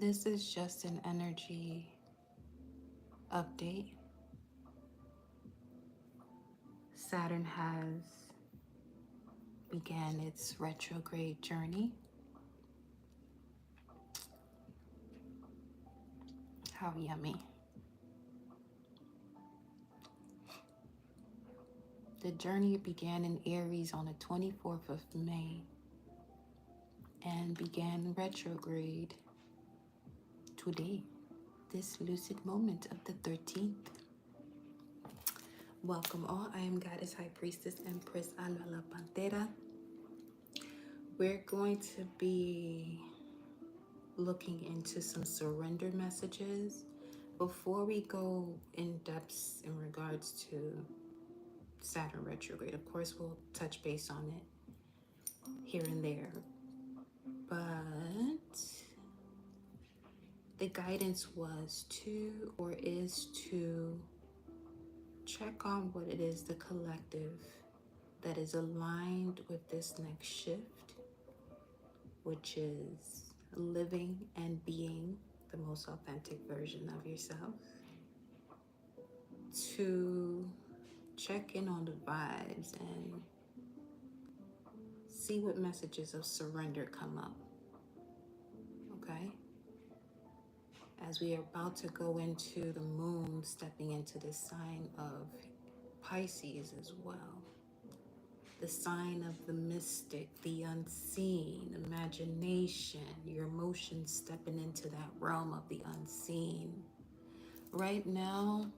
This is just an energy update. Saturn has began its retrograde journey. How yummy. The journey began in Aries on the 24th of May and began retrograde today, this lucid moment of the 13th. Welcome all. I am Goddess High Priestess Empress Alba La Panthera. We're going to be looking into some surrender messages before we go in depth in regards to Saturn retrograde. Of course, we'll touch base on it here and there, but the guidance was to, or is to, check on what it is, the collective that is aligned with this next shift, which is living and being the most authentic version of yourself. To check in on the vibes and see what messages of surrender come up. Okay? As we are about to go into the moon, stepping into the sign of Pisces as well. The sign of the mystic, the unseen, imagination, your emotions stepping into that realm of the unseen. Right now,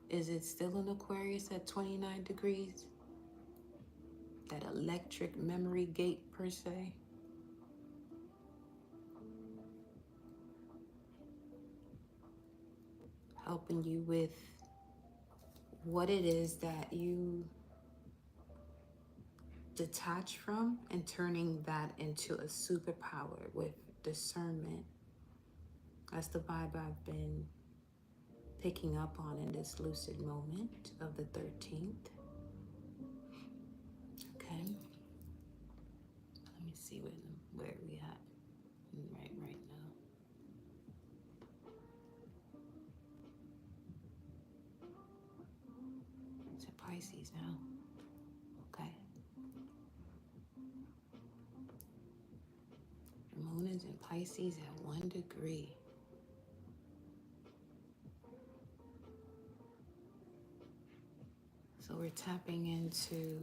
is it still in Aquarius at 29 degrees? That electric memory gate per se? Helping you with what it is that you detach from and turning that into a superpower with discernment. That's the vibe I've been picking up on in this lucid moment of the 13th. Okay. Let me see where we at right now. It's a Pisces now. Okay. The moon is in Pisces at 1 degree. So we're tapping into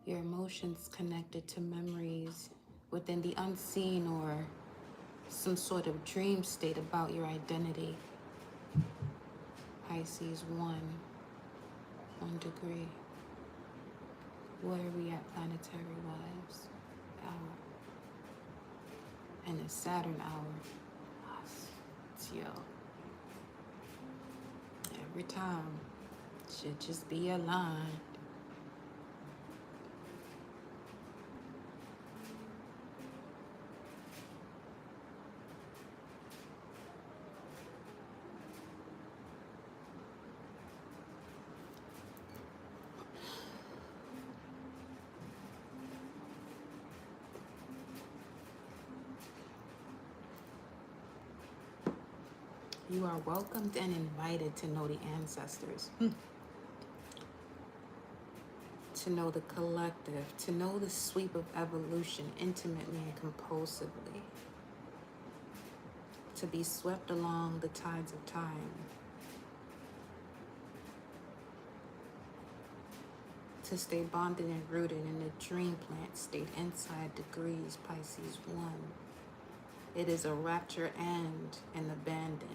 your emotions connected to memories within the unseen or some sort of dream state about your identity. Pisces 1 degree. Where are we at planetary wise? Hour. And the Saturn hour. It's yo. Every time. Should just be aligned. You are welcomed and invited to know the ancestors, to know the collective, to know the sweep of evolution intimately and compulsively, to be swept along the tides of time, to stay bonded and rooted in the dream plant state inside degrees, Pisces 1. It is a rapture and an abandon.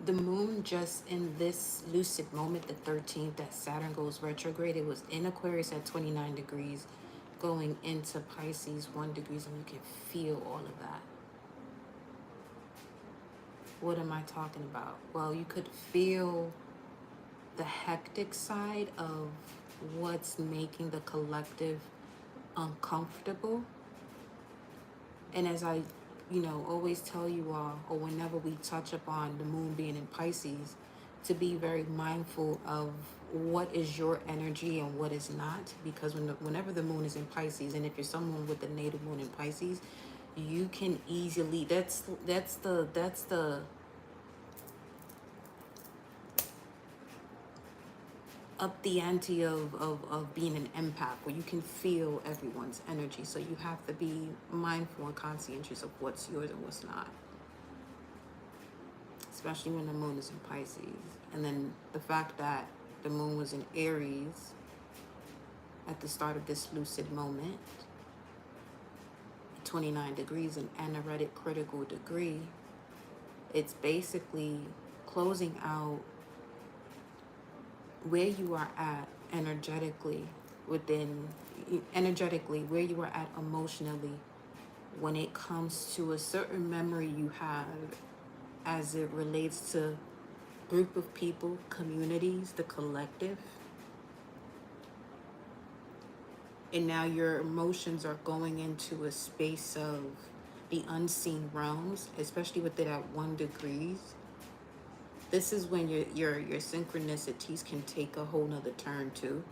The moon just in this lucid moment, the 13th, that Saturn goes retrograde, it was in Aquarius at 29 degrees, going into Pisces 1 degrees, and you can feel all of that. What am I talking about? Well, you could feel the hectic side of what's making the collective uncomfortable. And as I, always tell you all, or whenever we touch upon the moon being in Pisces, to be very mindful of what is your energy and what is not. Because whenever the moon is in Pisces, and if you're someone with the native moon in Pisces, you can easily, that's the up the ante of being an empath, where you can feel everyone's energy. So you have to be mindful and conscientious of what's yours and what's not, especially when the moon is in Pisces. And then the fact that the moon was in Aries at the start of this lucid moment, 29 degrees, an anaretic critical degree, it's basically closing out where you are at energetically, where you are at emotionally, when it comes to a certain memory you have as it relates to group of people, communities, the collective. And now your emotions are going into a space of the unseen realms, especially with it at 1 degree. This is when your synchronicities can take a whole nother turn too,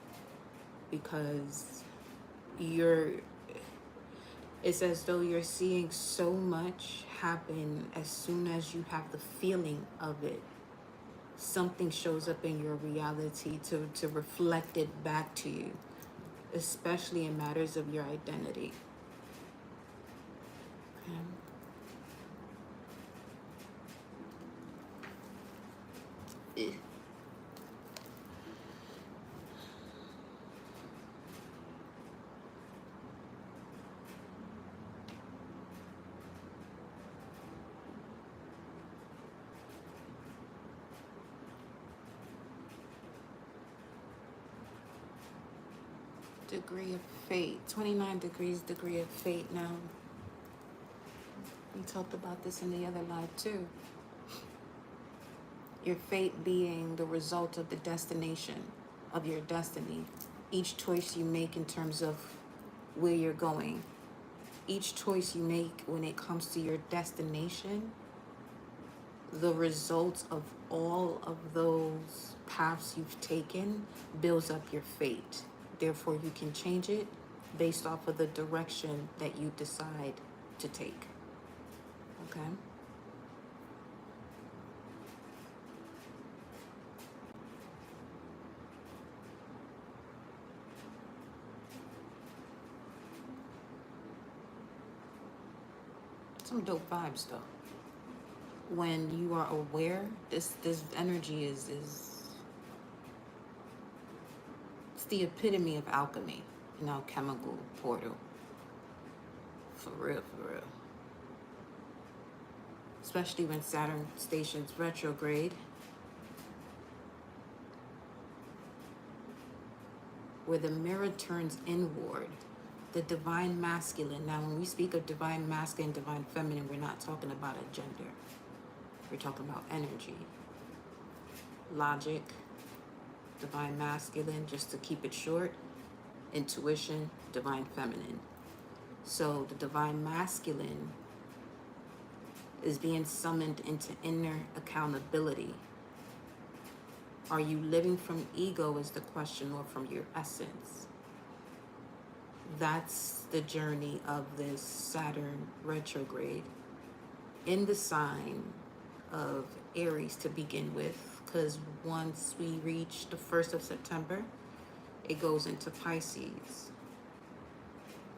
because it's as though you're seeing so much happen. As soon as you have the feeling of it, something shows up in your reality to reflect it back to you, especially in matters of your identity. Okay. Degree of fate, 29 degrees, degree of fate. Now, we talked about this in the other live too. Your fate being the result of the destination of your destiny. Each choice you make in terms of where you're going, each choice you make when it comes to your destination, the results of all of those paths you've taken builds up your fate. Therefore, you can change it based off of the direction that you decide to take. Okay? Some dope vibes though. When you are aware, this energy is it's the epitome of alchemy, alchemical portal. For real, for real. Especially when Saturn stations retrograde, where the mirror turns inward, the divine masculine. Now, when we speak of divine masculine, divine feminine, we're not talking about a gender. We're talking about energy, logic, divine masculine, just to keep it short, intuition, divine feminine. So the divine masculine is being summoned into inner accountability. Are you living from ego is the question, or from your essence? That's the journey of this Saturn retrograde in the sign of Aries to begin with, because once we reach the 1st of September, it goes into Pisces,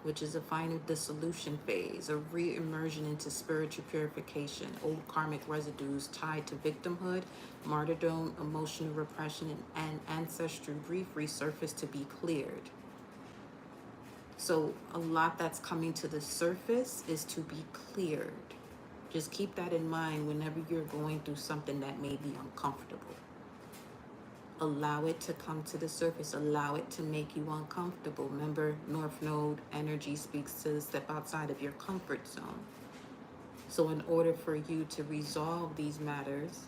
which is a final dissolution phase, a re-immersion into spiritual purification, old karmic residues tied to victimhood, martyrdom, emotional repression, and ancestral grief resurface to be cleared. So a lot that's coming to the surface is to be cleared. Just keep that in mind whenever you're going through something that may be uncomfortable. Allow it to come to the surface. Allow it to make you uncomfortable. Remember, North Node energy speaks to step outside of your comfort zone. So in order for you to resolve these matters,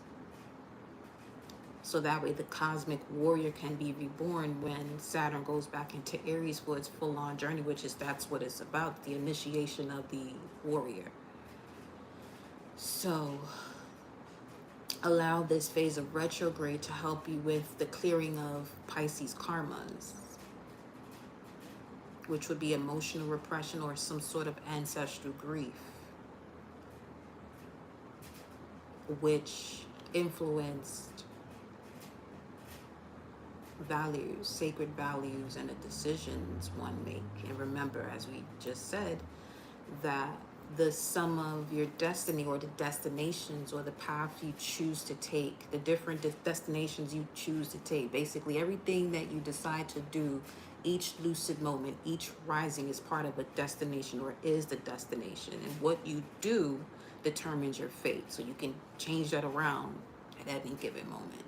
So that way the cosmic warrior can be reborn when Saturn goes back into Aries for its full-on journey, which is, that's what it's about, the initiation of the warrior. So allow this phase of retrograde to help you with the clearing of Pisces karmas, which would be emotional repression or some sort of ancestral grief, which influenced values, sacred values, and the decisions one make. And remember, as we just said, that the sum of your destiny, or the destinations, or the path you choose to take, the different destinations you choose to take, basically everything that you decide to do, each lucid moment, each rising is part of a destination, or is the destination. And what you do determines your fate. So you can change that around at any given moment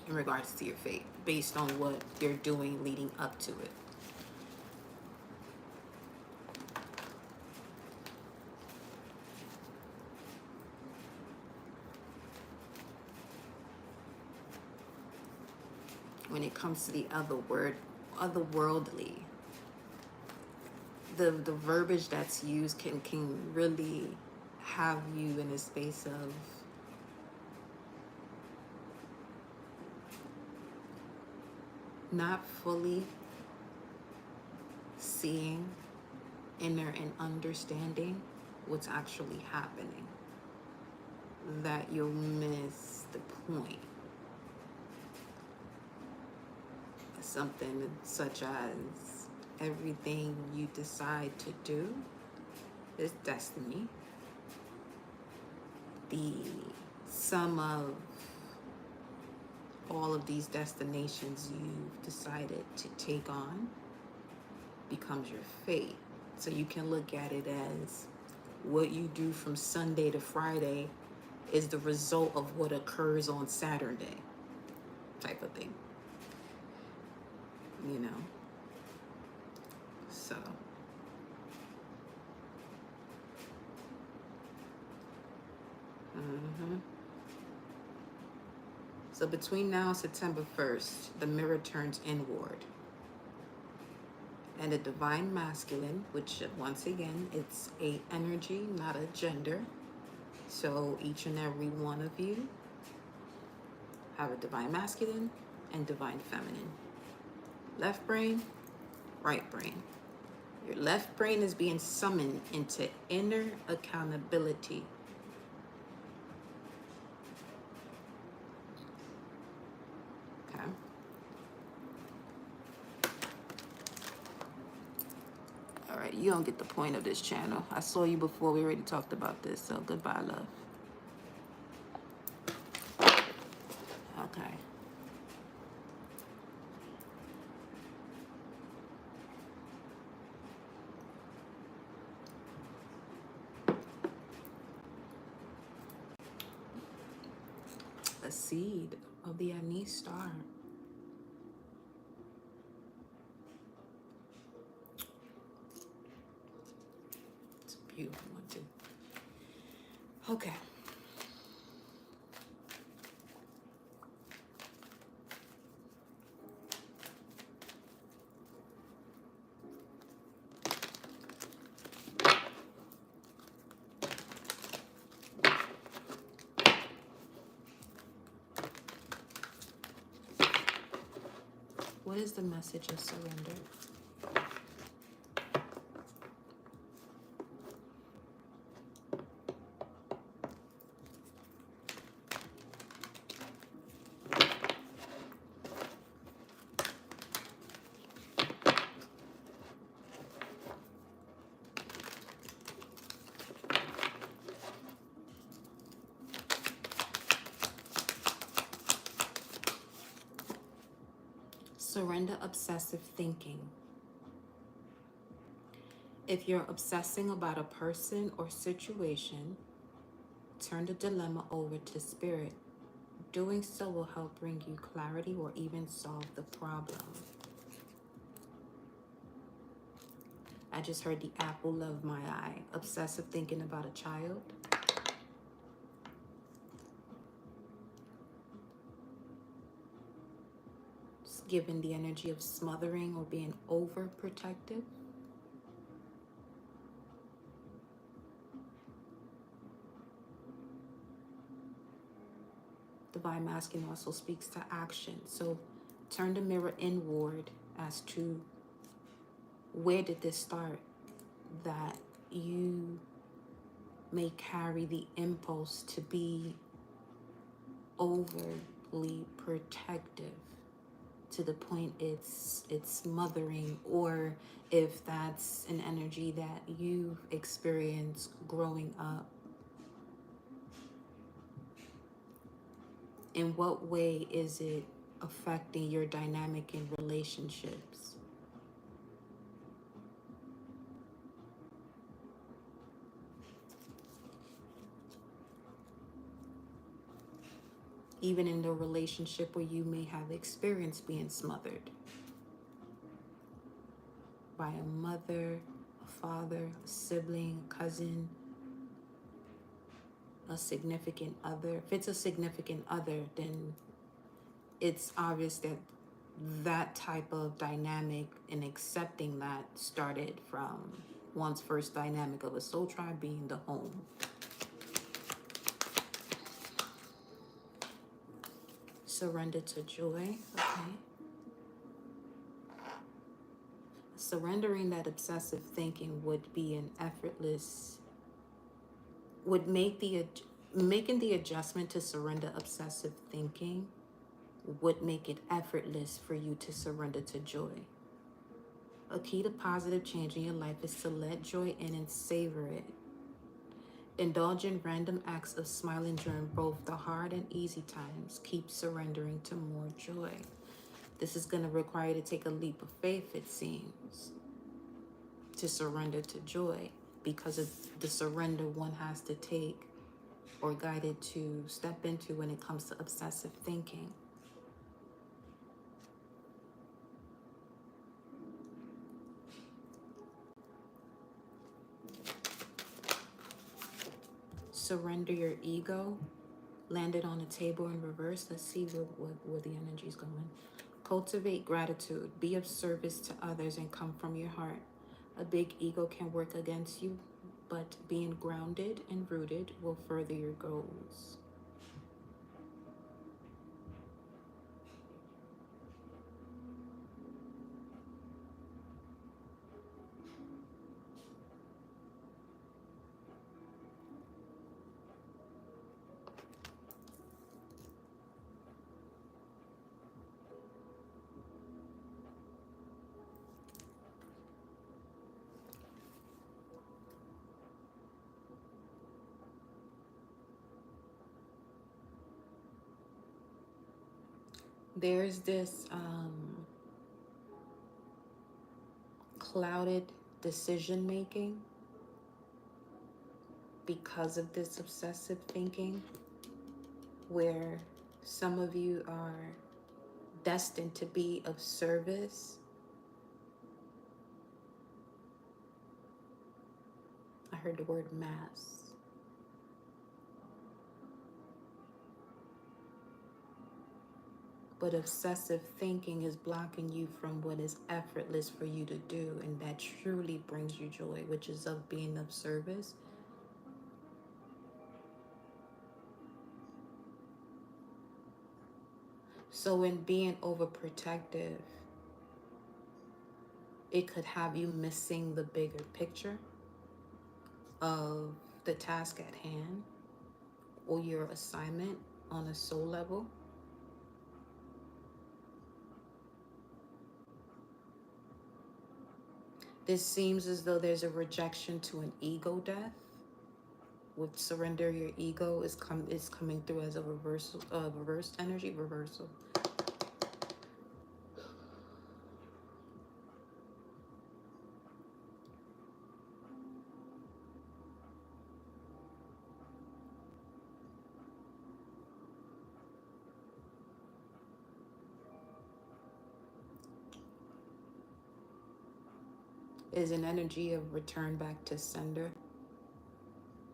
in regards to your fate, based on what you're doing leading up to it. When it comes to the otherworldly, the verbiage that's used can really have you in a space of not fully seeing, inner, and understanding what's actually happening, that you'll miss the point. Something such as everything you decide to do is destiny. The sum of all of these destinations you've decided to take on becomes your fate. So you can look at it as what you do from Sunday to Friday is the result of what occurs on Saturday, type of thing. You know? So So between now and September 1st, the mirror turns inward. And the divine masculine, which once again, it's a energy, not a gender. So each and every one of you have a divine masculine and divine feminine. Left brain, right brain. Your left brain is being summoned into inner accountability. Okay. All right, you don't get the point of this channel. I saw you before. We already talked about this, so goodbye, love. Okay. A seed of the anise star. It's a beautiful one too. Okay. What is the message of surrender? Surrender obsessive thinking. If you're obsessing about a person or situation, turn the dilemma over to spirit. Doing so will help bring you clarity or even solve the problem. I just heard the apple of my eye. Obsessive thinking about a child. given the energy of smothering or being overprotective. Divine Masculine also speaks to action. So turn the mirror inward as to where did this start, that you may carry the impulse to be overly protective to the point it's smothering, or if that's an energy that you've experienced growing up. In what way is it affecting your dynamic in relationships? Even in the relationship where you may have experienced being smothered by a mother, a father, a sibling, a cousin, a significant other. If it's a significant other, then it's obvious that that type of dynamic and accepting that started from one's first dynamic of a soul tribe being the home. Surrender to joy, okay? Surrendering that obsessive thinking would be an effortless, would make making the adjustment to surrender obsessive thinking would make it effortless for you to surrender to joy. A key to positive change in your life is to let joy in and savor it. Indulge in random acts of smiling during both the hard and easy times. Keep surrendering to more joy. This is going to require you to take a leap of faith, it seems, to surrender to joy, because of the surrender one has to take or guided to step into when it comes to obsessive thinking. Surrender your ego. Landed on a table in reverse. Let's see where the energy is going. Cultivate gratitude. Be of service to others and come from your heart. A big ego can work against you, but being grounded and rooted will further your goals. There's this clouded decision making because of this obsessive thinking, where some of you are destined to be of service. I heard the word mass. But obsessive thinking is blocking you from what is effortless for you to do, and that truly brings you joy, which is of being of service. So in being overprotective, it could have you missing the bigger picture of the task at hand or your assignment on a soul level. This seems as though there's a rejection to an ego death. With surrender your ego is coming through as a reversed energy reversal. Is an energy of return back to sender,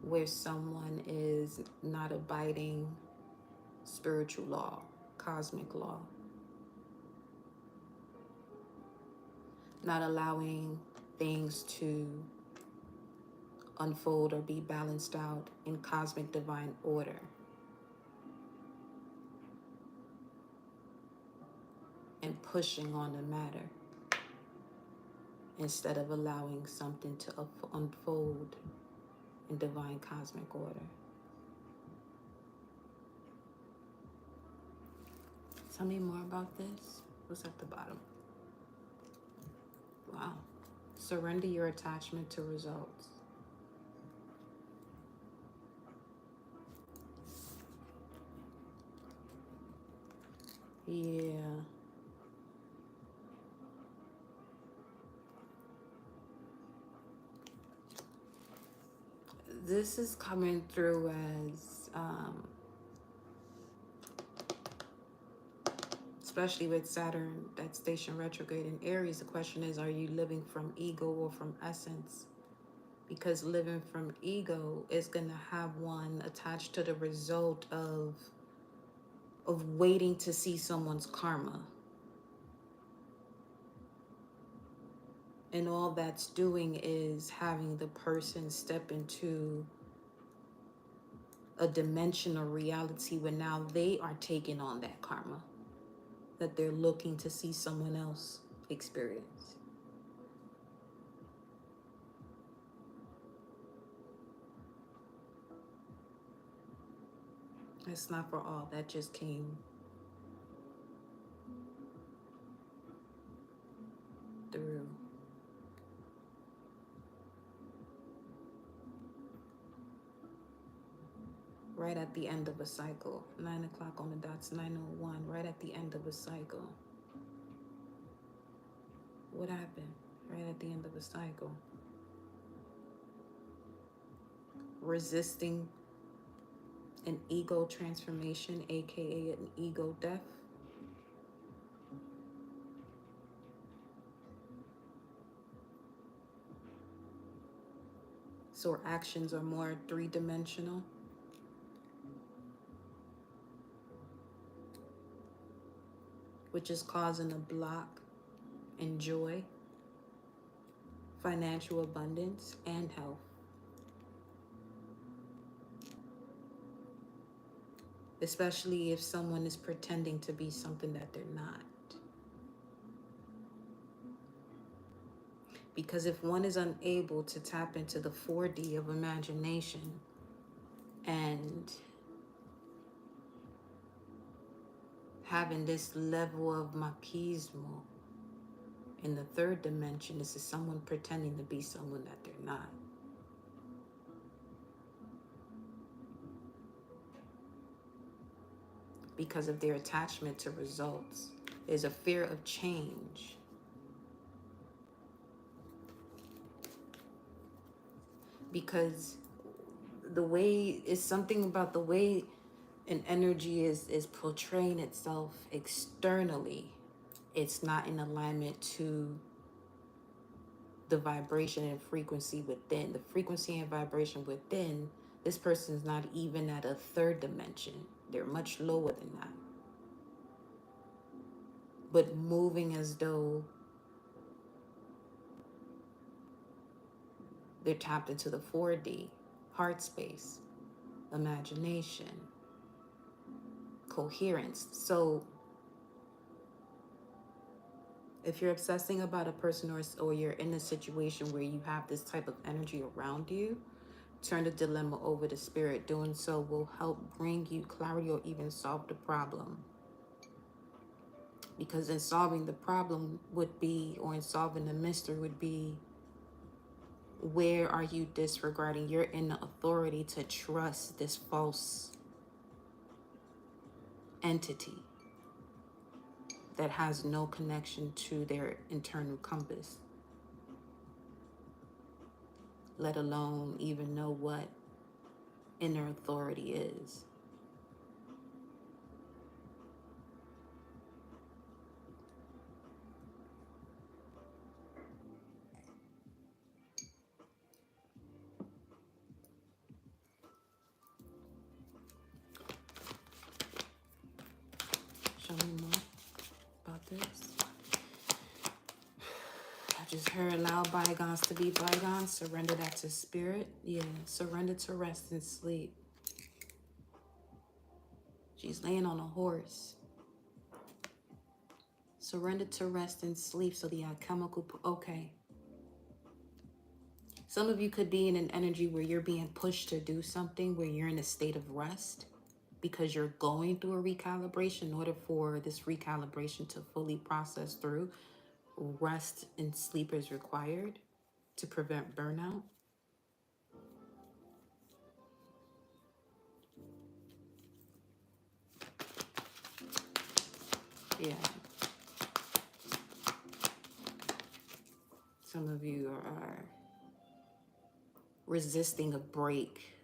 where someone is not abiding spiritual law, cosmic law. not allowing things to unfold or be balanced out in cosmic divine order, and pushing on the matter instead of allowing something to unfold in divine cosmic order. Tell me more about this. What's at the bottom? Wow. Surrender your attachment to results. Yeah. This is coming through as, especially with Saturn that's station retrograde in Aries, the question is, are you living from ego or from essence? Because living from ego is going to have one attached to the result of waiting to see someone's karma. And all that's doing is having the person step into a dimension of reality where now they are taking on that karma that they're looking to see someone else experience. It's not for all. That just came through. Right at the end of a cycle. 9 o'clock on the dot's 9:01. Right at the end of a cycle. What happened? Right at the end of a cycle. Resisting an ego transformation, aka an ego death. So our actions are more three-dimensional. Which is causing a block in joy, financial abundance, and health. Especially if someone is pretending to be something that they're not. Because if one is unable to tap into the 4D of imagination and having this level of machismo in the third dimension, this is someone pretending to be someone that they're not. Because of their attachment to results. There's a fear of change. Because the way, it's something about the way an energy is portraying itself externally. It's not in alignment to the vibration and frequency within. The frequency and vibration within, this person is not even at a third dimension. They're much lower than that. But moving as though they're tapped into the 4D, heart space, imagination, coherence. So if you're obsessing about a person or you're in a situation where you have this type of energy around you, turn the dilemma over to spirit. Doing so will help bring you clarity or even solve the problem. Because in solving the problem would be, or in solving the mystery would be, where are you disregarding your inner authority to trust this false entity that has no connection to their internal compass, let alone even know what inner authority is. Show me more about this. Just her, allow bygones to be bygones. Surrender that to spirit. Yeah, surrender to rest and sleep. She's laying on a horse. Surrender to rest and sleep. So the alchemical, okay. Some of you could be in an energy where you're being pushed to do something, where you're in a state of rest because you're going through a recalibration. In order for this recalibration to fully process through, rest and sleep is required to prevent burnout. Yeah. Some of you are resisting a break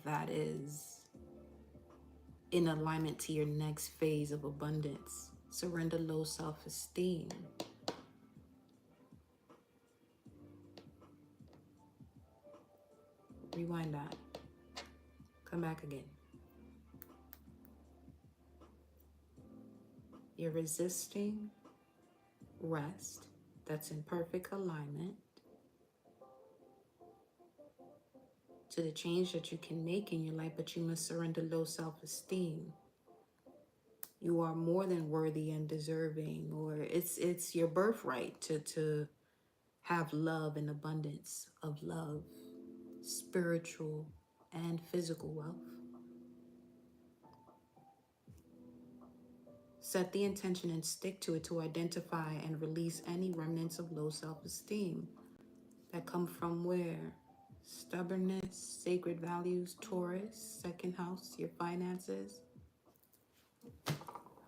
that is in alignment to your next phase of abundance. Surrender low self-esteem. Rewind that. Come back again. You're resisting rest that's in perfect alignment to the change that you can make in your life, but you must surrender low self-esteem. You are more than worthy and deserving, or it's your birthright to have love and abundance of love, spiritual and physical wealth. Set the intention and stick to it to identify and release any remnants of low self-esteem that come from where? Stubbornness, sacred values, Taurus, second house, your finances.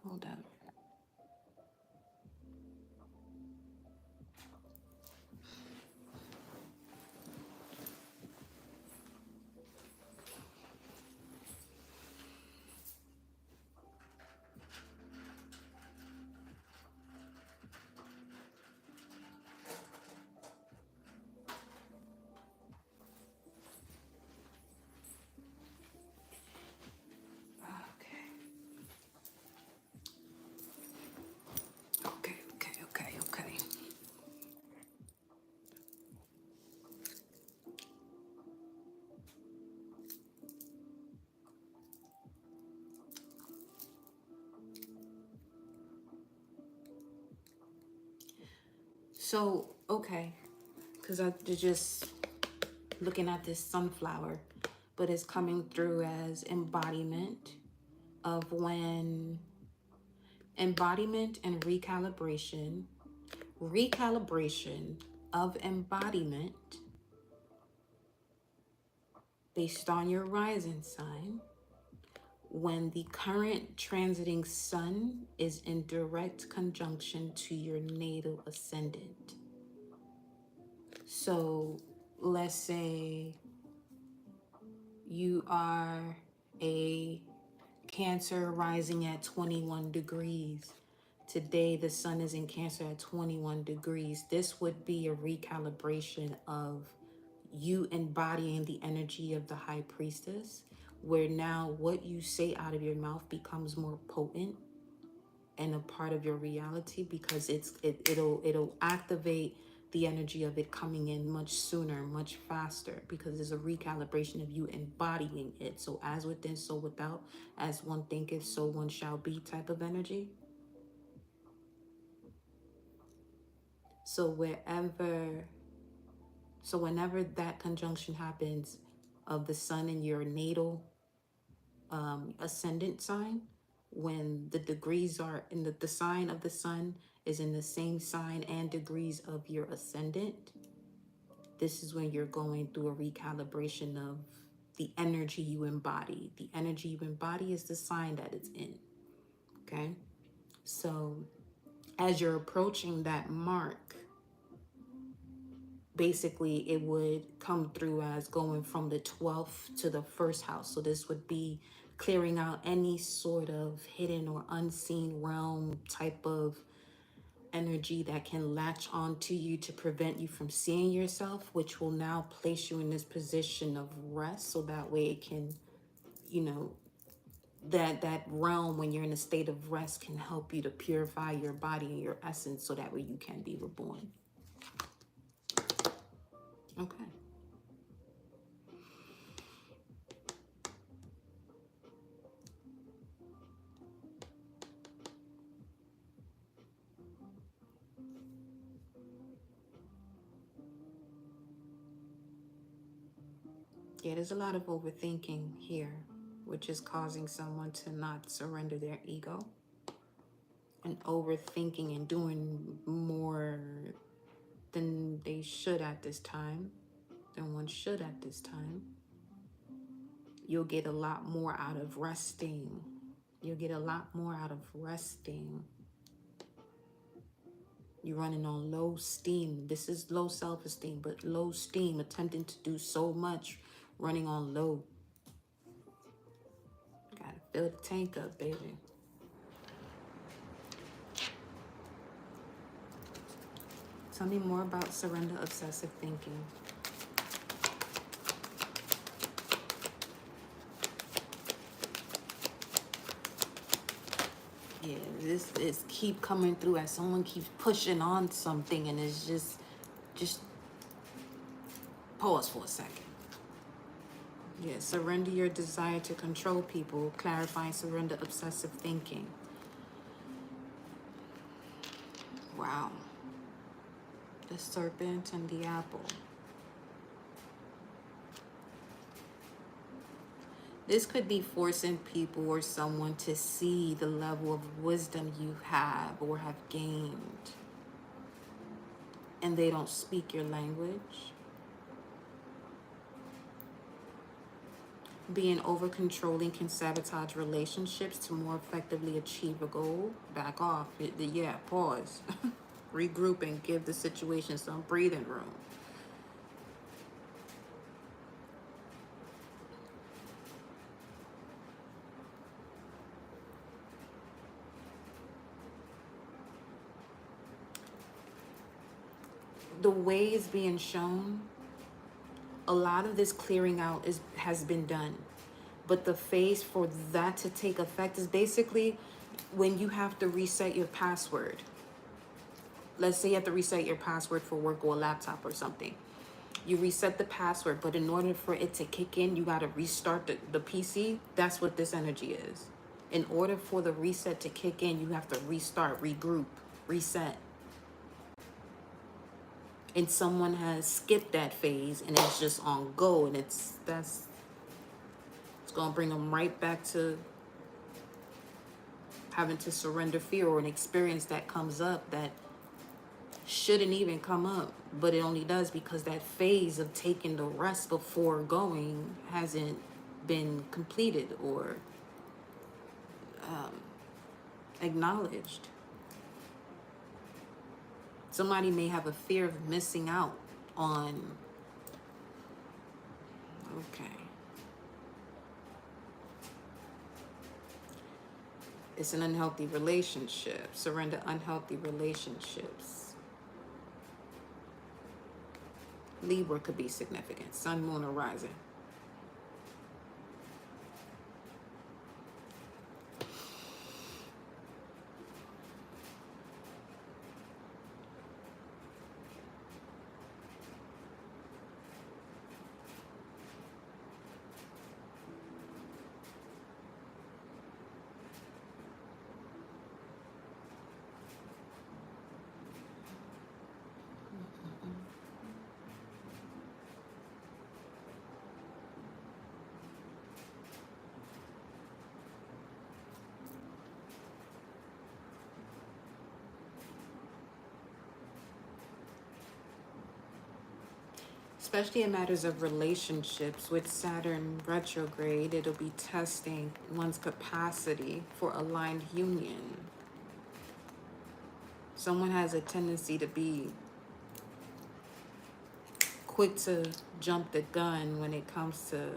Hold up. Okay. So, okay, because I'm just looking at this sunflower, but it's coming through as embodiment of when embodiment and recalibration of embodiment based on your rising sign when the current transiting sun is in direct conjunction to your natal ascendant. So let's say you are a Cancer rising at 21 degrees. Today the sun is in Cancer at 21 degrees. This would be a recalibration of you embodying the energy of the high priestess, where now what you say out of your mouth becomes more potent and a part of your reality, because it'll activate the energy of it coming in much sooner, much faster, because there's a recalibration of you embodying it. So as within, so without, as one thinketh, so one shall be type of energy. So whenever that conjunction happens of the sun in your natal ascendant sign, when the degrees are in the sign of the sun is in the same sign and degrees of your ascendant, this is when you're going through a recalibration of the energy you embody. The energy you embody is the sign that it's in. Okay? So as you're approaching that mark, basically it would come through as going from the 12th to the first house. So this would be clearing out any sort of hidden or unseen realm type of energy that can latch onto you to prevent you from seeing yourself, which will now place you in this position of rest. So that way it can, that realm when you're in a state of rest can help you to purify your body and your essence, so that way you can be reborn. Okay. Yeah, there's a lot of overthinking here, which is causing someone to not surrender their ego, and overthinking and doing more than they should at this time, than one should at this time. You'll get a lot more out of resting. You'll get a lot more out of resting. You're running on low steam. This is low self-esteem, but low steam, attempting to do so much, running on low. Gotta fill the tank up, baby. Tell me more about surrender obsessive thinking. Yeah, this is keep coming through as someone keeps pushing on something, and it's just pause for a second. Yeah, surrender your desire to control people, clarifying surrender obsessive thinking. Wow. The serpent and the apple. This could be forcing people or someone to see the level of wisdom you have or have gained, and they don't speak your language. Being over controlling can sabotage relationships to more effectively achieve a goal. Back off. Yeah, pause. Regroup and give the situation some breathing room. The way it's being shown, a lot of this clearing out has been done. But the phase for that to take effect is basically when you have to reset your password. Let's say you have to reset your password for work or a laptop or something. You reset the password, but in order for it to kick in, you got to restart the PC. That's what this energy is. In order for the reset to kick in, you have to restart, regroup, reset. And someone has skipped that phase and it's just on go, and it's gonna bring them right back to having to surrender fear, or an experience that comes up that shouldn't even come up, but it only does because that phase of taking the rest before going hasn't been completed or acknowledged. Somebody may have a fear of missing out on, okay, it's an unhealthy relationship. Surrender unhealthy relationships. Libra could be significant. Sun, moon, or rising. Especially in matters of relationships, with Saturn retrograde, it'll be testing one's capacity for aligned union. Someone has a tendency to be quick to jump the gun when it comes to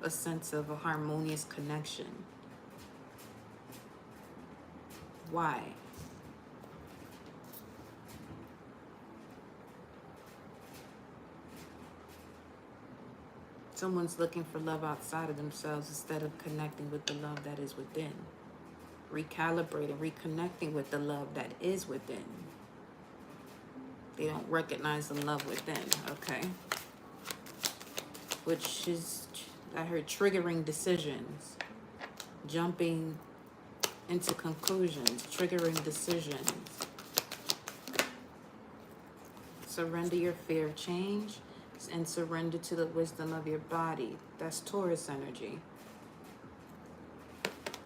a sense of a harmonious connection. Why? Someone's looking for love outside of themselves instead of connecting with the love that is within. Recalibrating, reconnecting with the love that is within. They don't recognize the love within, okay? Which is, I heard, triggering decisions, jumping into conclusions, triggering decisions. Surrender your fear of change and surrender to the wisdom of your body. That's Taurus energy.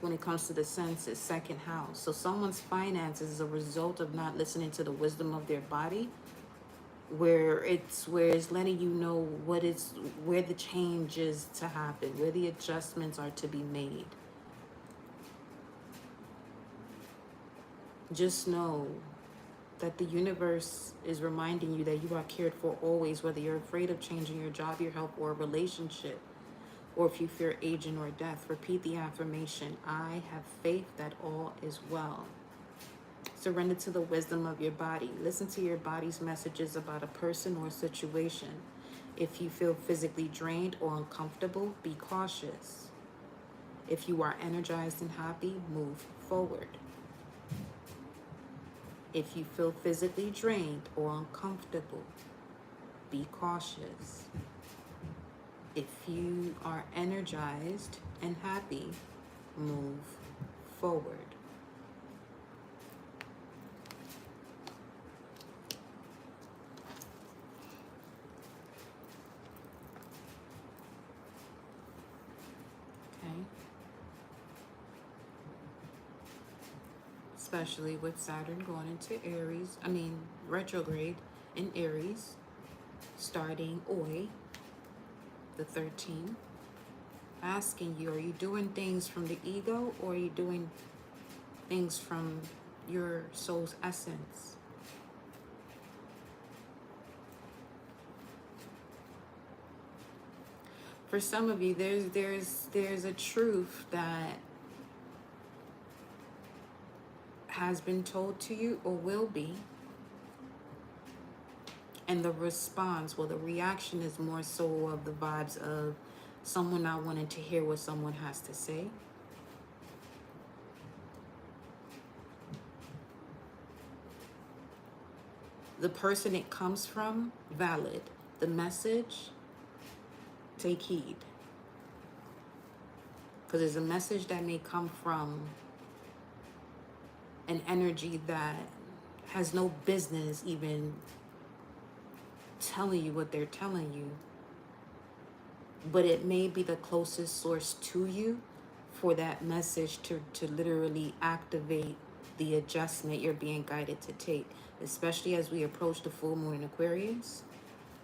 When it comes to the senses, second house. So someone's finances is a result of not listening to the wisdom of their body, where it's letting you know where the change is to happen, where the adjustments are to be made. Just know that the universe is reminding you that you are cared for always, whether you're afraid of changing your job, your health, or a relationship, or if you fear aging or death. Repeat the affirmation: I have faith that all is well. Surrender to the wisdom of your body. Listen to your body's messages about a person or situation. If you feel physically drained or uncomfortable, be cautious. If you are energized and happy, move forward. If you feel physically drained or uncomfortable, be cautious. If you are energized and happy, move forward. Okay? Especially with Saturn going into Aries, retrograde in Aries, starting the 13th, asking you, are you doing things from the ego, or are you doing things from your soul's essence? For some of you, there's a truth that has been told to you or will be, and the response, the reaction is more so of the vibes of someone not wanting to hear what someone has to say. The person it comes from, valid. The message, take heed. Because there's a message that may come from an energy that has no business even telling you what they're telling you, but it may be the closest source to you for that message to literally activate the adjustment you're being guided to take, especially as we approach the full moon in Aquarius.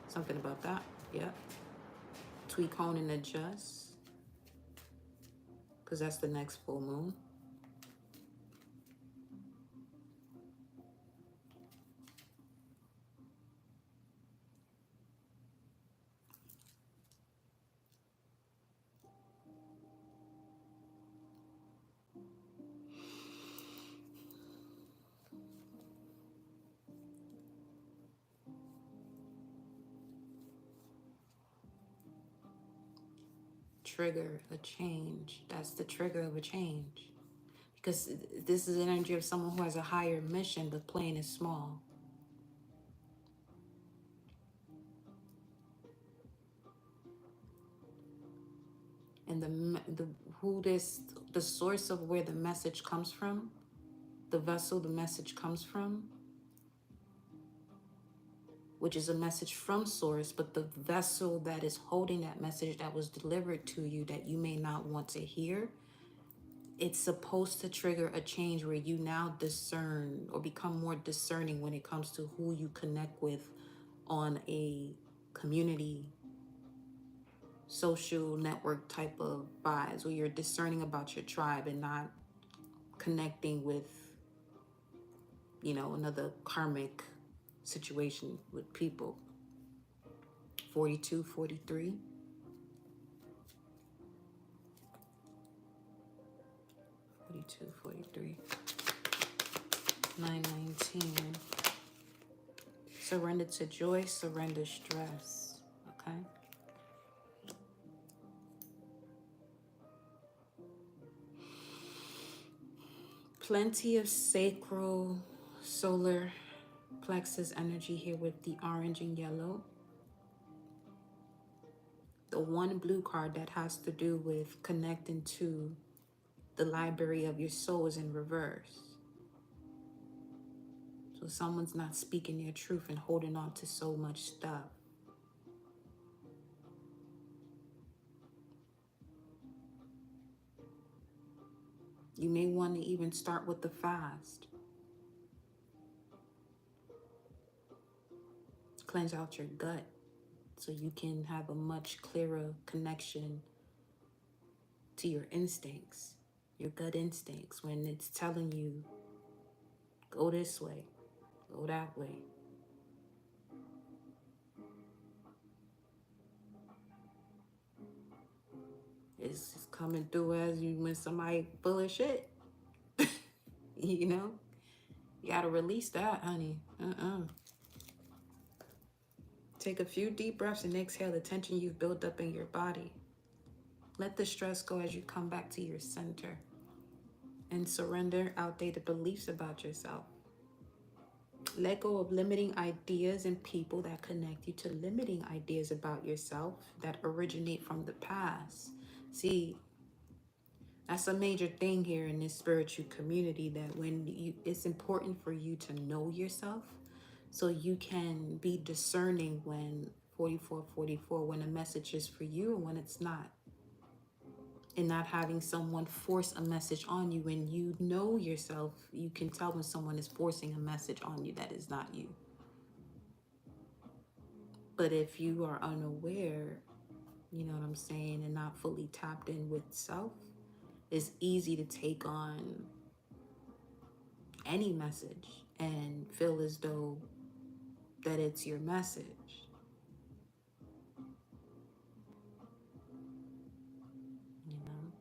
Something about that. Yep. Tweak, hone, and adjust, because that's the next full moon. Trigger a change. That's the trigger of a change. Because this is an energy of someone who has a higher mission, but playing is small. And the source of where the message comes from, the vessel the message comes from, which is a message from source, but the vessel that is holding that message that was delivered to you that you may not want to hear, it's supposed to trigger a change where you now discern or become more discerning when it comes to who you connect with on a community, social network type of vibes, where you're discerning about your tribe and not connecting with, another karmic situation with people. 42, 43. 42, 43. 919. Surrender to joy, surrender stress. Okay? Plenty of sacral solar plexus energy here with the orange and yellow. The one blue card that has to do with connecting to the library of your soul is in reverse. So someone's not speaking their truth and holding on to so much stuff. You may want to even start with the fast. Cleanse out your gut so you can have a much clearer connection to your instincts, your gut instincts, when it's telling you, go this way, go that way. It's just coming through as you when somebody full of shit. You know? You gotta release that, honey. Take a few deep breaths and exhale the tension you've built up in your body. Let the stress go as you come back to your center. And surrender outdated beliefs about yourself. Let go of limiting ideas and people that connect you to limiting ideas about yourself that originate from the past. See, that's a major thing here in this spiritual community, that it's important for you to know yourself so you can be discerning when 4444, when a message is for you and when it's not. And not having someone force a message on you. When you know yourself, you can tell when someone is forcing a message on you that is not you. But if you are unaware, you know what I'm saying, and not fully tapped in with self, it's easy to take on any message and feel as though that it's your message. You know?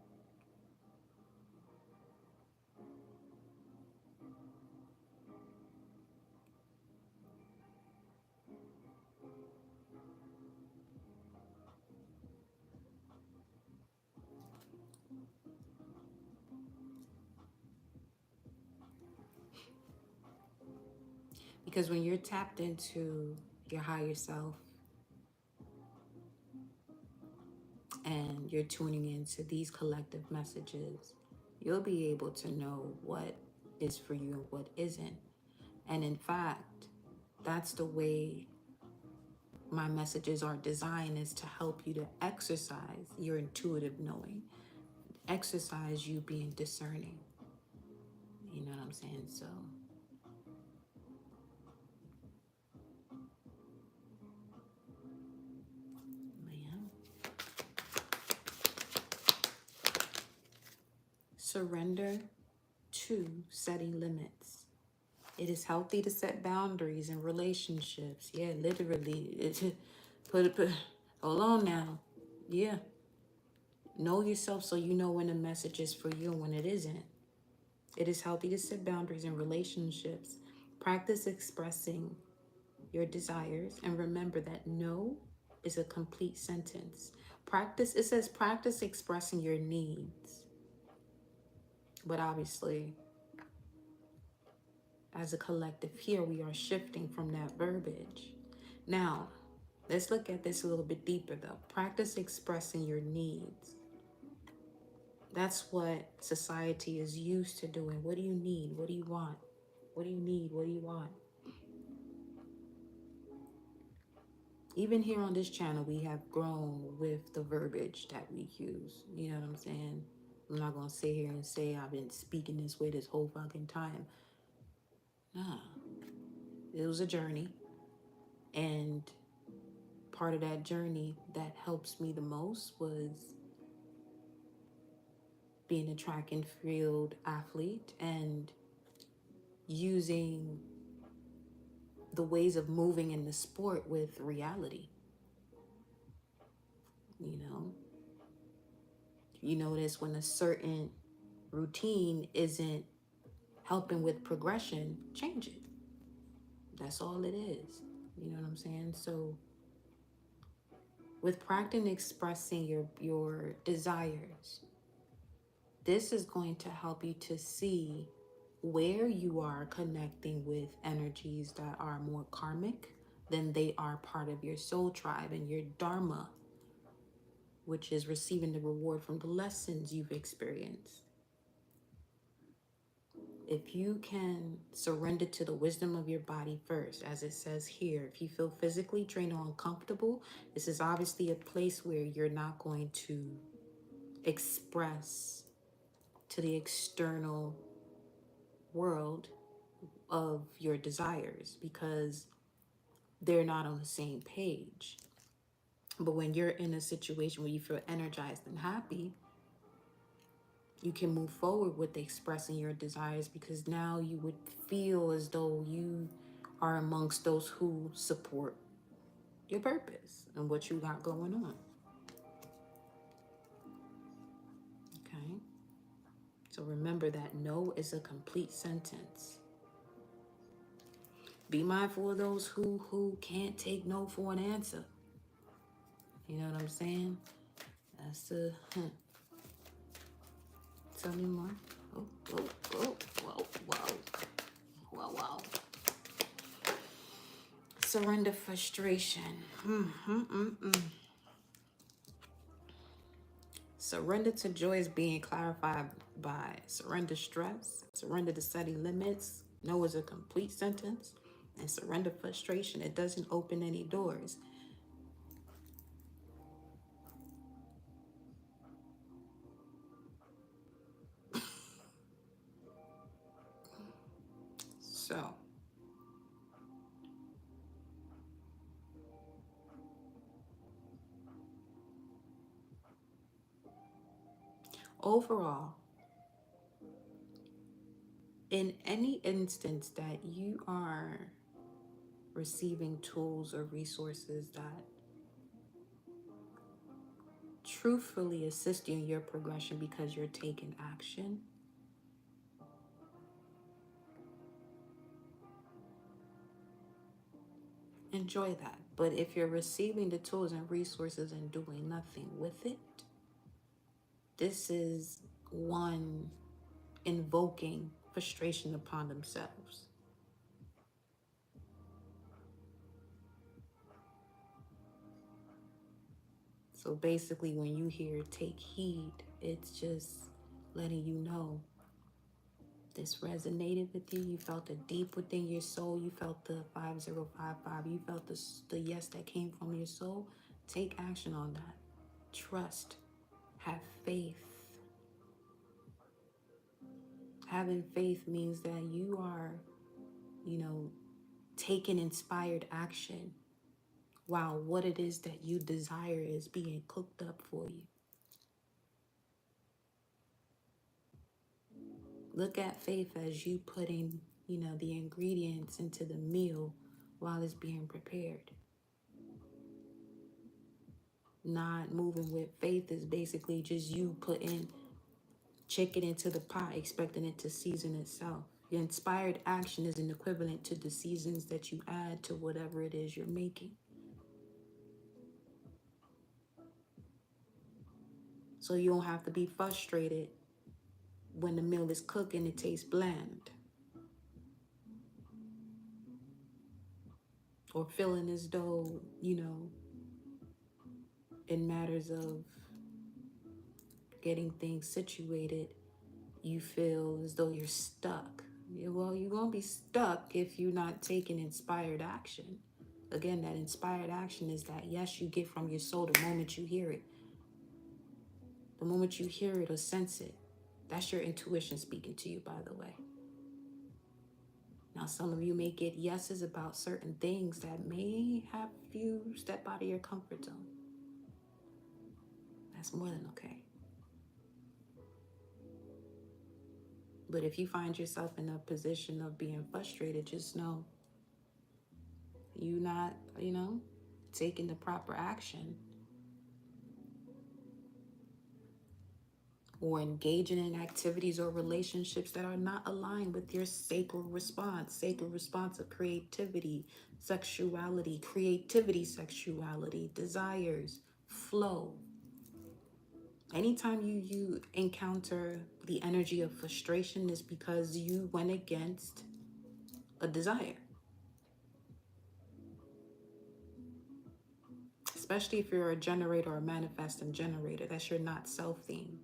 Because when you're tapped into your higher self and you're tuning into these collective messages, you'll be able to know what is for you and what isn't. And in fact, that's the way my messages are designed, is to help you to exercise your intuitive knowing, exercise you being discerning. You know what I'm saying? So surrender to setting limits. It is healthy to set boundaries in relationships. Yeah, literally. Hold on now. Yeah. Know yourself so you know when a message is for you and when it isn't. It is healthy to set boundaries in relationships. Practice expressing your desires and remember that no is a complete sentence. It says practice expressing your needs. But obviously, as a collective here, we are shifting from that verbiage. Now, let's look at this a little bit deeper though. Practice expressing your needs. That's what society is used to doing. What do you need? What do you want? What do you need? What do you want? Even here on this channel, we have grown with the verbiage that we use. You know what I'm saying? I'm not going to sit here and say I've been speaking this way this whole fucking time. Nah. It was a journey. And part of that journey that helps me the most was being a track and field athlete and using the ways of moving in the sport with reality. You notice when a certain routine isn't helping with progression, change it. That's all it is. You know what I'm saying? So with practicing expressing your desires, this is going to help you to see where you are connecting with energies that are more karmic, then they are part of your soul tribe and your dharma, which is receiving the reward from the lessons you've experienced. If you can surrender to the wisdom of your body first, as it says here, if you feel physically drained or uncomfortable, this is obviously a place where you're not going to express to the external world of your desires because they're not on the same page. But when you're in a situation where you feel energized and happy, you can move forward with expressing your desires because now you would feel as though you are amongst those who support your purpose and what you got going on. Okay? So remember that no is a complete sentence. Be mindful of those who can't take no for an answer. You know what I'm saying? That's the Tell me more. Oh, whoa, whoa, whoa, whoa, whoa, whoa. Surrender frustration. Surrender to joy is being clarified by surrender stress, surrender to setting limits. No is a complete sentence. And surrender frustration. It doesn't open any doors. So, overall, in any instance that you are receiving tools or resources that truthfully assist you in your progression because you're taking action, enjoy that. But if you're receiving the tools and resources and doing nothing with it, this is one invoking frustration upon themselves. So basically, when you hear take heed, it's just letting you know this resonated with you. You felt it deep within your soul. You felt the 5055. You felt the yes that came from your soul. Take action on that. Trust. Have faith. Having faith means that you are, taking inspired action while what it is that you desire is being cooked up for you. Look at faith as you putting, the ingredients into the meal while it's being prepared. Not moving with faith is basically just you putting chicken into the pot, expecting it to season itself. Your inspired action is an equivalent to the seasons that you add to whatever it is you're making. So you don't have to be frustrated when the meal is cooked and it tastes bland. Or feeling as though, in matters of getting things situated, you feel as though you're stuck. Well, you're going to be stuck if you're not taking inspired action. Again, that inspired action is that yes you get from your soul the moment you hear it. The moment you hear it or sense it. That's your intuition speaking to you, by the way. Now, some of you may get yeses about certain things that may have you step out of your comfort zone. That's more than okay. But if you find yourself in a position of being frustrated, just know you not, taking the proper action or engaging in activities or relationships that are not aligned with your sacred response of creativity, sexuality, desires, flow. Anytime you encounter the energy of frustration is because you went against a desire. Especially if you're a generator or a manifesting generator, that's your not self theme.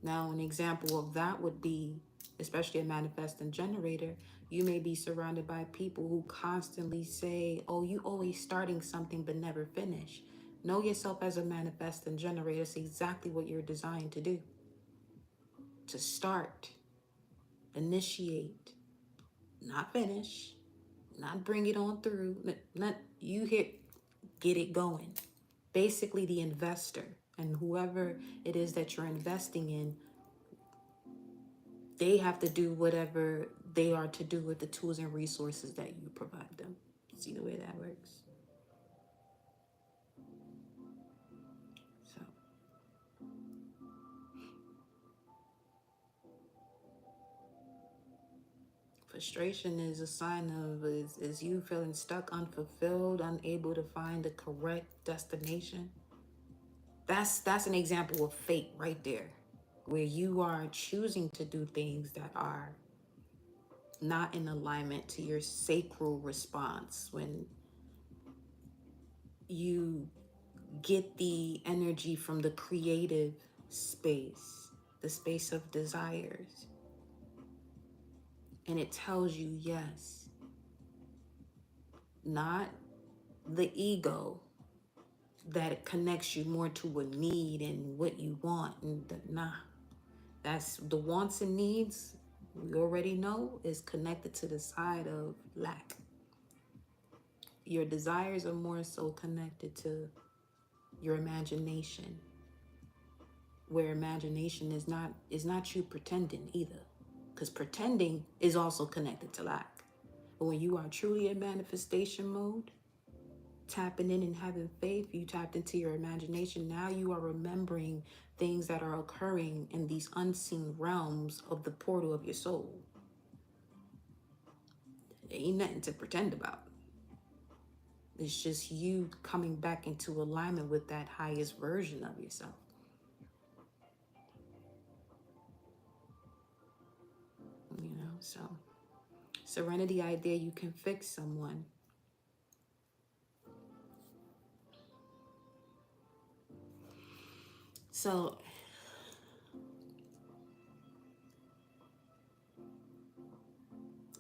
Now, an example of that would be, especially a manifesting generator, you may be surrounded by people who constantly say, oh, you always starting something but never finish. Know yourself as a manifesting generator. It's exactly what you're designed to do. To start, initiate, not finish, not bring it on through, not you hit, get it going. Basically the investor and whoever it is that you're investing in, they have to do whatever they are to do with the tools and resources that you provide them. See the way that works? So frustration is a sign of is you feeling stuck, unfulfilled, unable to find the correct destination. That's an example of fate right there, where you are choosing to do things that are not in alignment to your sacral response. When you get the energy from the creative space, the space of desires, and it tells you yes, not the ego that connects you more to a need and what you want, and nah, that's the wants and needs. We already know is connected to the side of lack. Your desires are more so connected to your imagination, where imagination is not you pretending either, because pretending is also connected to lack. But when you are truly in manifestation mode, tapping in and having faith, you tapped into your imagination. Now you are remembering things that are occurring in these unseen realms of the portal of your soul. There ain't nothing to pretend about. It's just you coming back into alignment with that highest version of yourself. So serenity idea, you can fix someone. So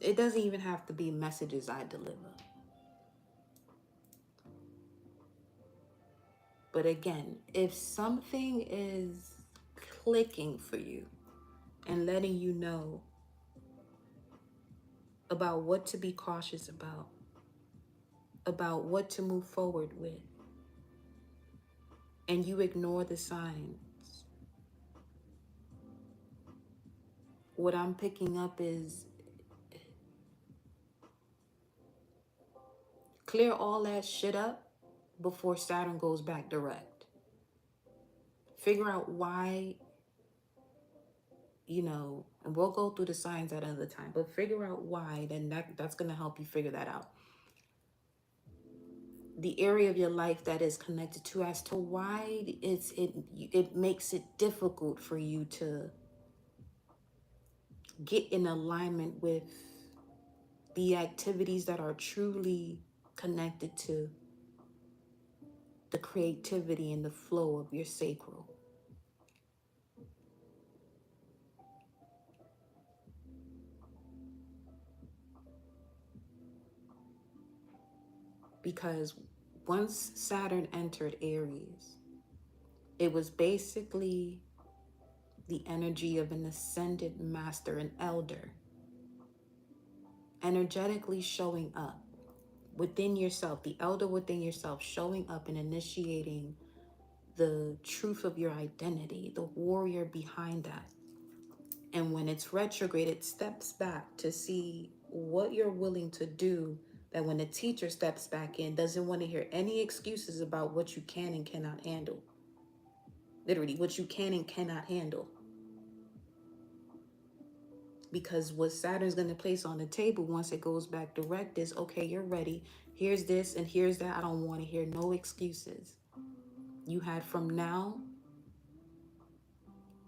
it doesn't even have to be messages I deliver. But again, if something is clicking for you and letting you know about what to be cautious about what to move forward with, and you ignore the signs, what I'm picking up is clear all that shit up before Saturn goes back direct. Figure out why, and we'll go through the signs at another time, but figure out why, then that's going to help you figure that out. The area of your life that is connected to as to why it makes it difficult for you to get in alignment with the activities that are truly connected to the creativity and the flow of your sacral. Because once Saturn entered Aries, it was basically the energy of an ascended master, an elder, energetically showing up within yourself, the elder within yourself, showing up and initiating the truth of your identity, the warrior behind that. And when it's retrograde, it steps back to see what you're willing to do, that when the teacher steps back in, doesn't want to hear any excuses about what you can and cannot handle. Literally, what you can and cannot handle. Because what Saturn's going to place on the table once it goes back direct is, okay, you're ready. Here's this and here's that. I don't want to hear no excuses. You had from now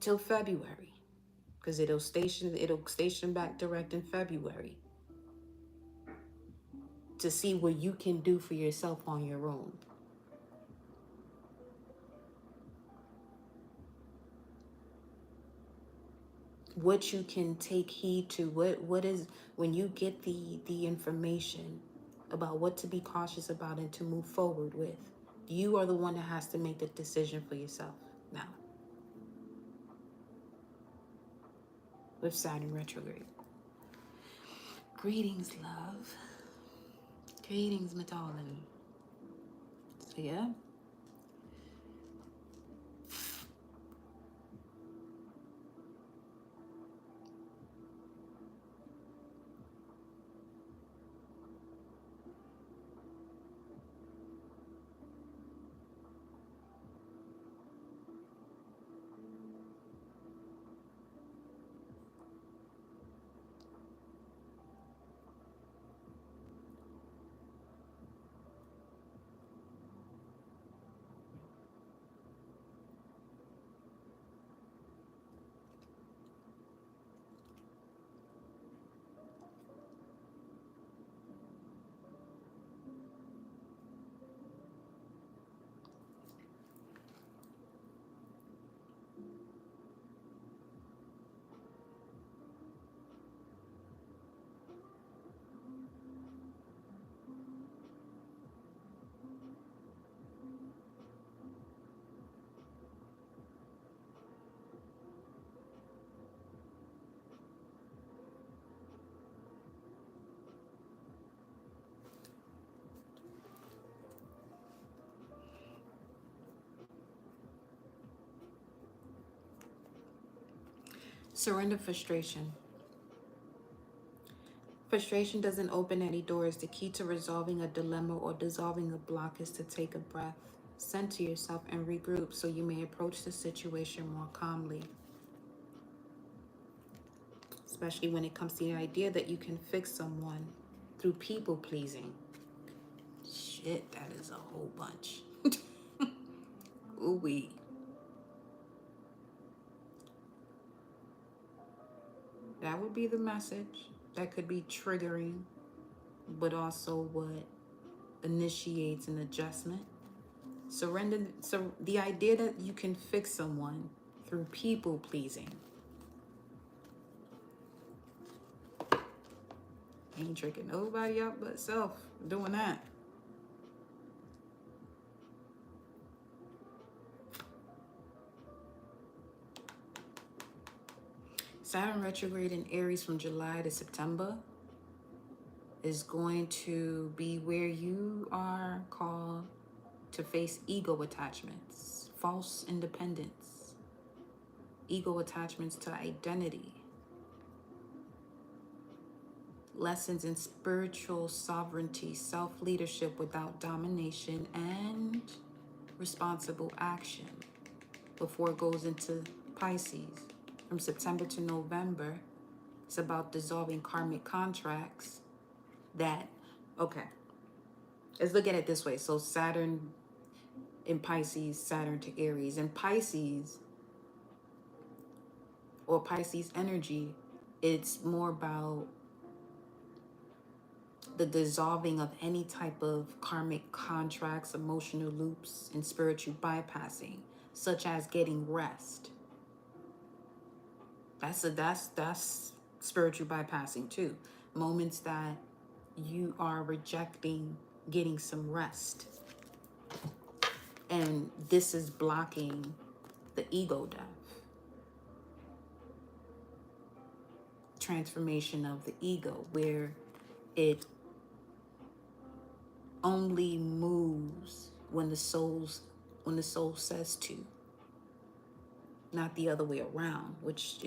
till February, because it'll station back direct in February, to see what you can do for yourself on your own. What you can take heed to, what is, when you get the information about what to be cautious about and to move forward with, you are the one that has to make the decision for yourself now, with Saturn retrograde. Greetings, love. Greetings, my darling. So yeah, surrender frustration. Frustration doesn't open any doors. The key to resolving a dilemma or dissolving a block is to take a breath, center yourself, and regroup so you may approach the situation more calmly. Especially when it comes to the idea that you can fix someone through people pleasing. Shit, that is a whole bunch. Ooh-wee. That would be the message. That could be triggering, but also what initiates an adjustment. Surrender. So the idea that you can fix someone through people pleasing. Ain't tricking nobody out but self doing that. Saturn retrograde in Aries from July to September is going to be where you are called to face ego attachments, false independence, ego attachments to identity, lessons in spiritual sovereignty, self-leadership without domination, and responsible action before it goes into Pisces. From September to November, it's about dissolving karmic contracts that, okay, let's look at it this way. So Saturn in Pisces, Saturn to Aries. In Pisces, or Pisces energy, it's more about the dissolving of any type of karmic contracts, emotional loops, and spiritual bypassing, such as getting rest. That's spiritual bypassing too. Moments that you are rejecting getting some rest. And this is blocking the ego death. Transformation of the ego, where it only moves when the soul says to. Not the other way around, which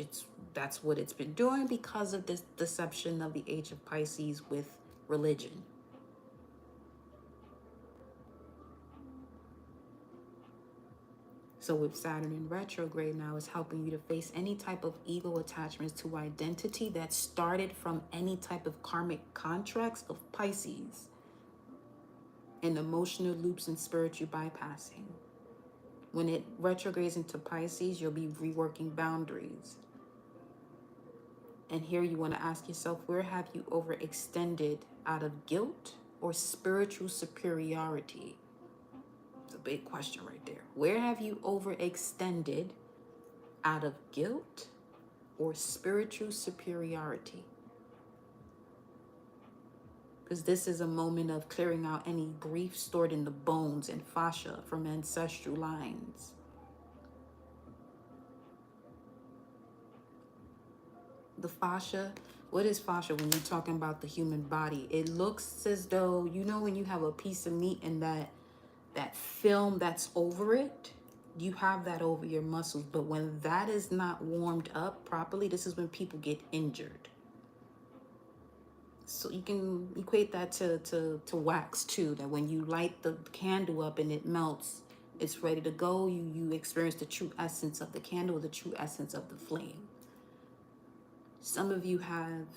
that's what it's been doing because of this deception of the age of Pisces with religion. So with Saturn in retrograde now, is helping you to face any type of ego attachments to identity that started from any type of karmic contracts of Pisces and emotional loops and spiritual bypassing. When it retrogrades into Pisces, you'll be reworking boundaries. And here you want to ask yourself, where have you overextended out of guilt or spiritual superiority? It's a big question right there. Where have you overextended out of guilt or spiritual superiority? Because this is a moment of clearing out any grief stored in the bones and fascia from ancestral lines. The fascia, what is fascia when you're talking about the human body? It looks as though, you know, when you have a piece of meat and that film that's over it, you have that over your muscles. But when that is not warmed up properly, this is when people get injured. So you can equate that to wax too, that when you light the candle up and it melts, it's ready to go. You experience the true essence of the candle, the true essence of the flame. Some of you have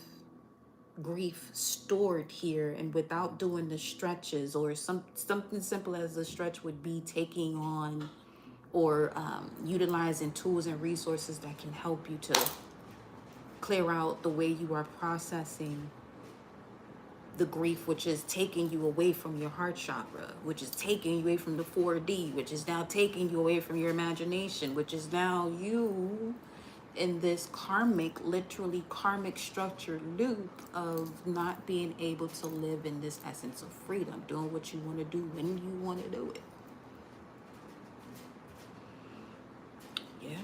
grief stored here, and without doing the stretches, or something simple as a stretch would be taking on or utilizing tools and resources that can help you to clear out the way you are processing the grief, which is taking you away from your heart chakra, which is taking you away from the 4D, which is now taking you away from your imagination, which is now you in this literally karmic structured loop of not being able to live in this essence of freedom, doing what you want to do when you want to do it. Yeah.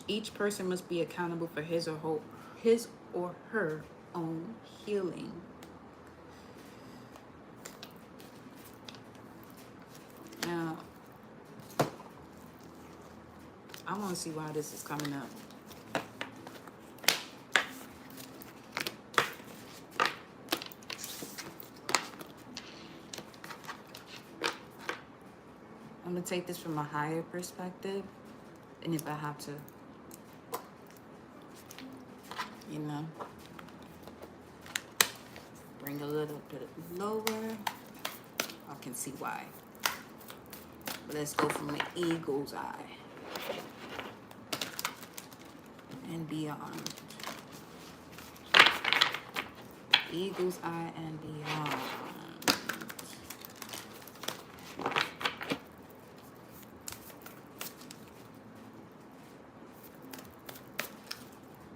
Each person must be accountable for his or her own healing. Now, I want to see why this is coming up. I'm going to take this from a higher perspective. And if I have to, you know, bring a little bit lower, I can see why. But let's go from the eagle's eye and beyond. Eagle's eye and beyond.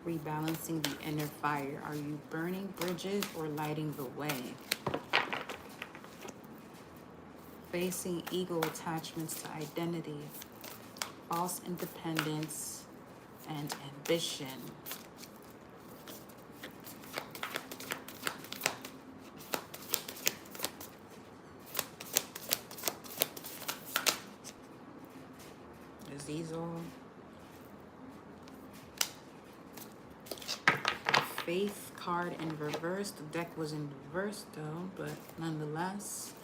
Rebalancing the inner fire. Are you burning bridges or lighting the way? Facing ego attachments to identity, false independence, and ambition. Is these all? Faith card in reverse. The deck was in reverse though, but nonetheless,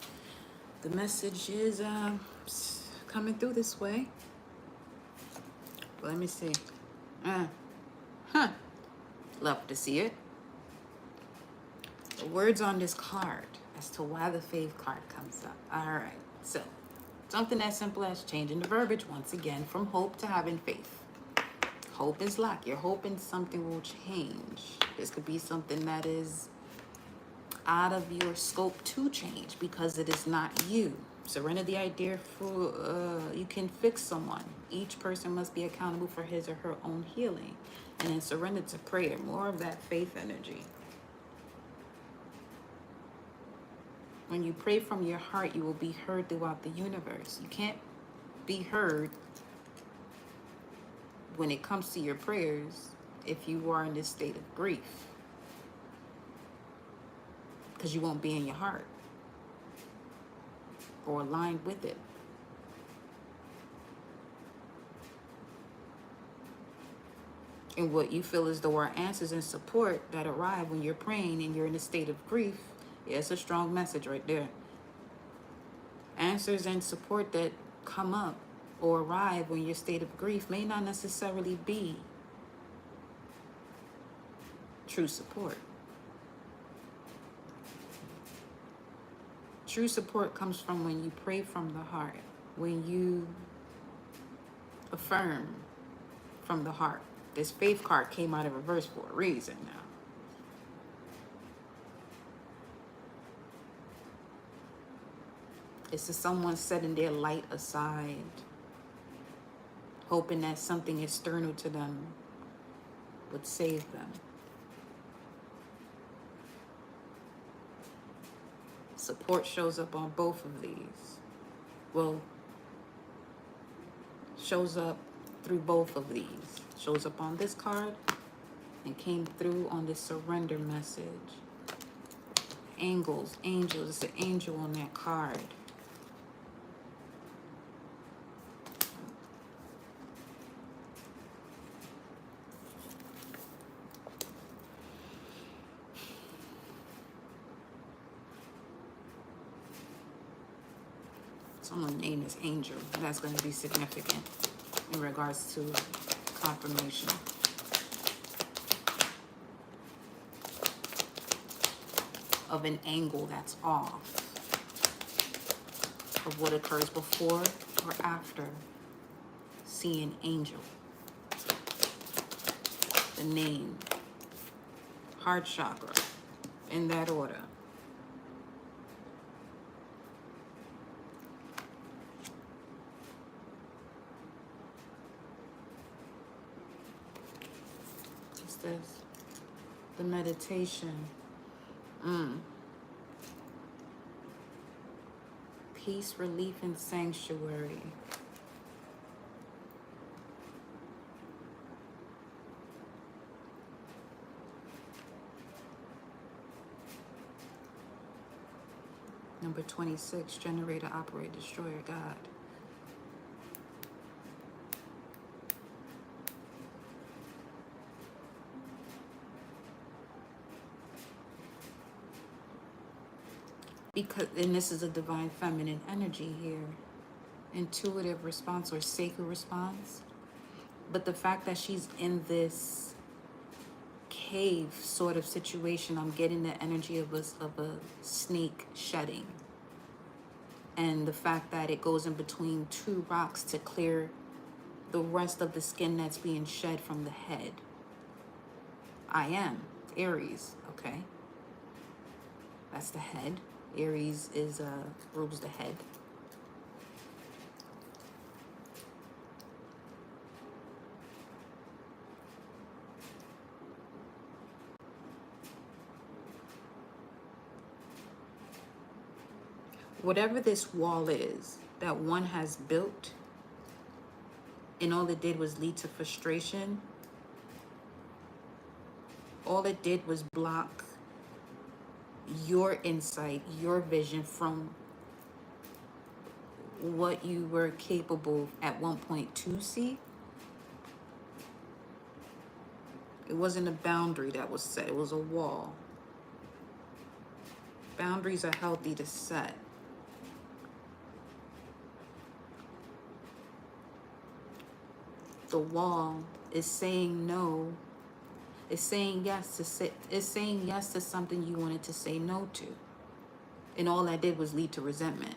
the message is coming through this way. Let me see. Love to see it. The words on this card as to why the faith card comes up. All right. So something as simple as changing the verbiage once again from hope to having faith. Hope is lack. You're hoping something will change. This could be something that is out of your scope to change because it is not you. Surrender the idea for you can fix someone. Each person must be accountable for his or her own healing. And then surrender to prayer. More of that faith energy. When you pray from your heart, you will be heard throughout the universe. You can't be heard when it comes to your prayers if you are in this state of grief, because you won't be in your heart or aligned with it. And what you feel as though are answers and support that arrive when you're praying and you're in a state of grief, yeah, it's a strong message right there. Answers and support that come up or arrive when your state of grief may not necessarily be true support. True support comes from when you pray from the heart, when you affirm from the heart. This faith card came out of reverse for a reason now. It's to someone setting their light aside, hoping that something external to them would save them. Support shows up on both of these. Well, shows up through both of these. Shows up on this card and came through on this surrender message. Angels, it's an angel on that card. Someone named as Angel. That's going to be significant in regards to confirmation. Of an angle that's off. Of what occurs before or after seeing Angel. The name. Heart chakra. In that order. This, the meditation, peace, relief, and sanctuary. Number 26, generator, operator, destroyer, God. Because, and this is a divine feminine energy here. Intuitive response or sacred response. But the fact that she's in this cave sort of situation, I'm getting the energy of a snake shedding. And the fact that it goes in between two rocks to clear the rest of the skin that's being shed from the head. I am Aries, okay? That's the head. Aries is rules the head. Whatever this wall is that one has built, and all it did was lead to frustration, all it did was block your insight, your vision from what you were capable at one point to see. It wasn't a boundary that was set, it was a wall. Boundaries are healthy to set. The wall is saying no. It's saying yes to something you wanted to say no to. And all that did was lead to resentment.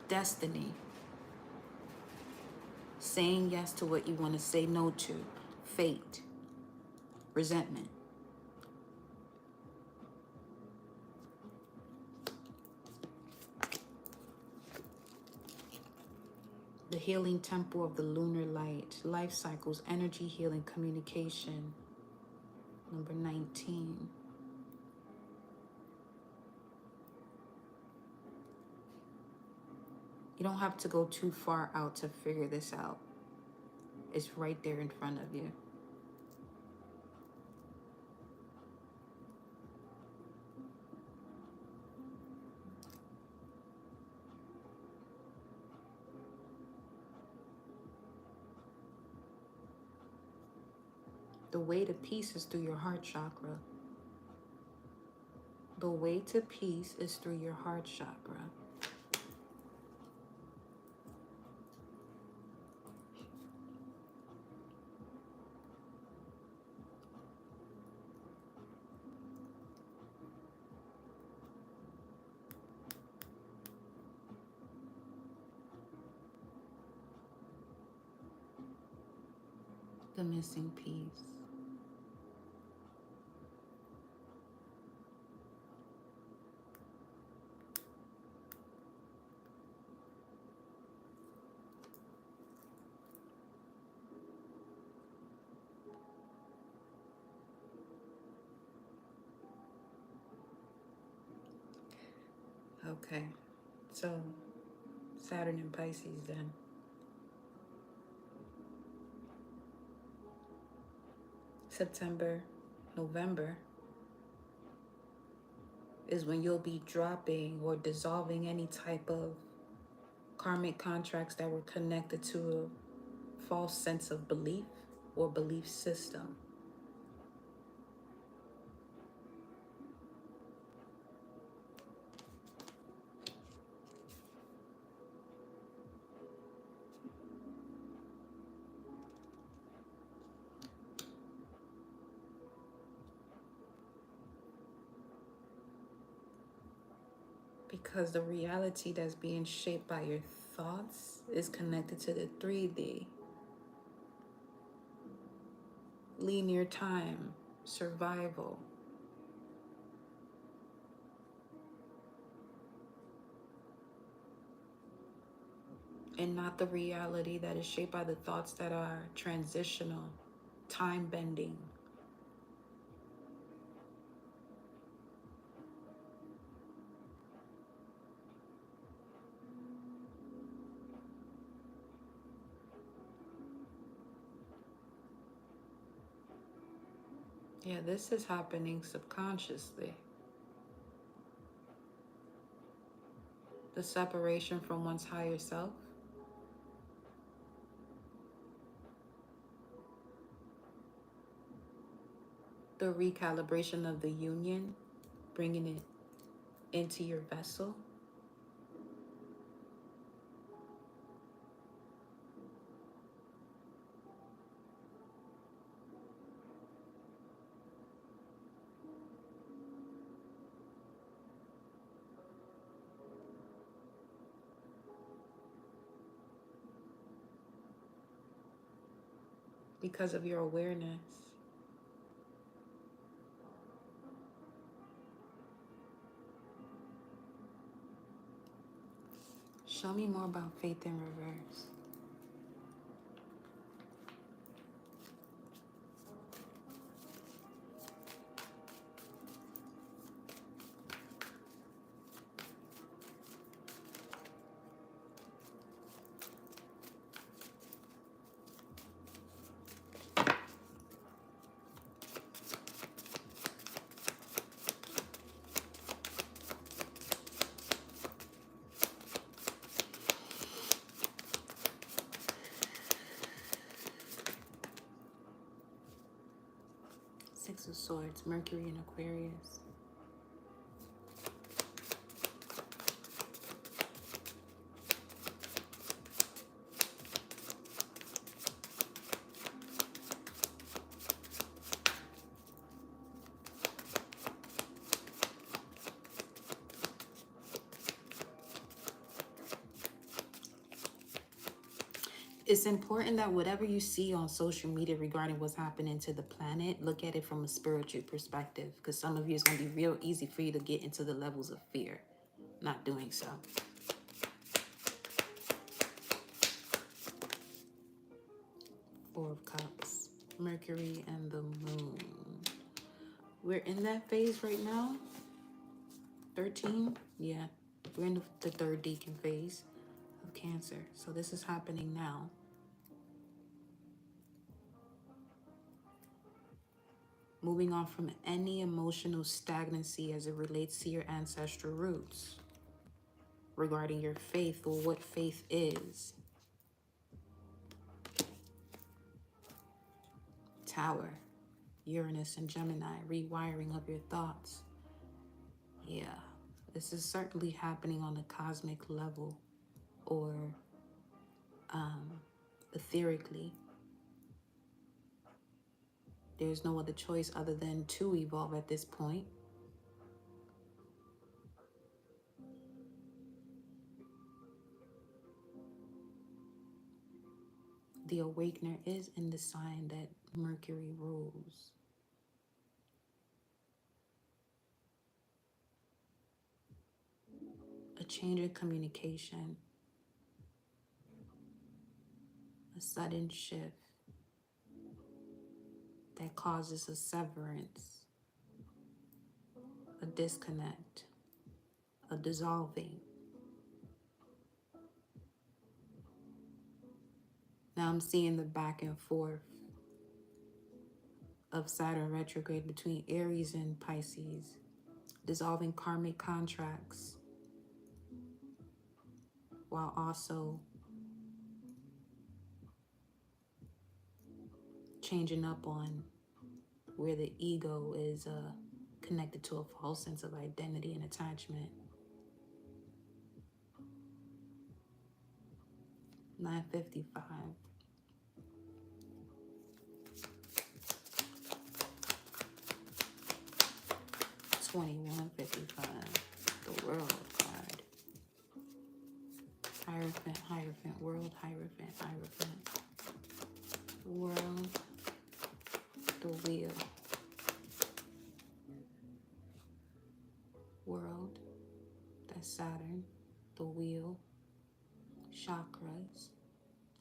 Destiny. Saying yes to what you want to say no to. Fate. Resentment. The healing temple of the lunar light, life cycles, energy healing, communication. Number 19. You don't have to go too far out to figure this out. It's right there in front of you. The way to peace is through your heart chakra. The way to peace is through your heart chakra. the missing piece. Okay, so Saturn in Pisces then. September, November is when you'll be dropping or dissolving any type of karmic contracts that were connected to a false sense of belief or belief system. Because the reality that's being shaped by your thoughts is connected to the 3D. Linear time, survival. And not the reality that is shaped by the thoughts that are transitional, time bending. Yeah, this is happening subconsciously. The separation from one's higher self. The recalibration of the union, bringing it into your vessel. Because of your awareness. Show me more about faith in reverse. Six of Swords, Mercury in Aquarius. It's important that whatever you see on social media regarding what's happening to the planet, look at it from a spiritual perspective, because some of you, it's going to be real easy for you to get into the levels of fear not doing so. Four of Cups, Mercury and the Moon. We're in that phase right now. 13, yeah, we're in the third decan phase of Cancer. So this is happening now. Moving on from any emotional stagnancy as it relates to your ancestral roots, regarding your faith or what faith is. Tower, Uranus and Gemini, rewiring of your thoughts. Yeah, this is certainly happening on a cosmic level or etherically. There's no other choice other than to evolve at this point. The awakener is in the sign that Mercury rules. A change in communication, a sudden shift that causes a severance, a disconnect, a dissolving. Now I'm seeing the back and forth of Saturn retrograde between Aries and Pisces, dissolving karmic contracts, while also changing up on where the ego is connected to a false sense of identity and attachment. 9:55. $21.55. The World card. Hierophant, Hierophant, World, Hierophant, Hierophant. World, the Wheel. World, that's Saturn. The Wheel, chakras.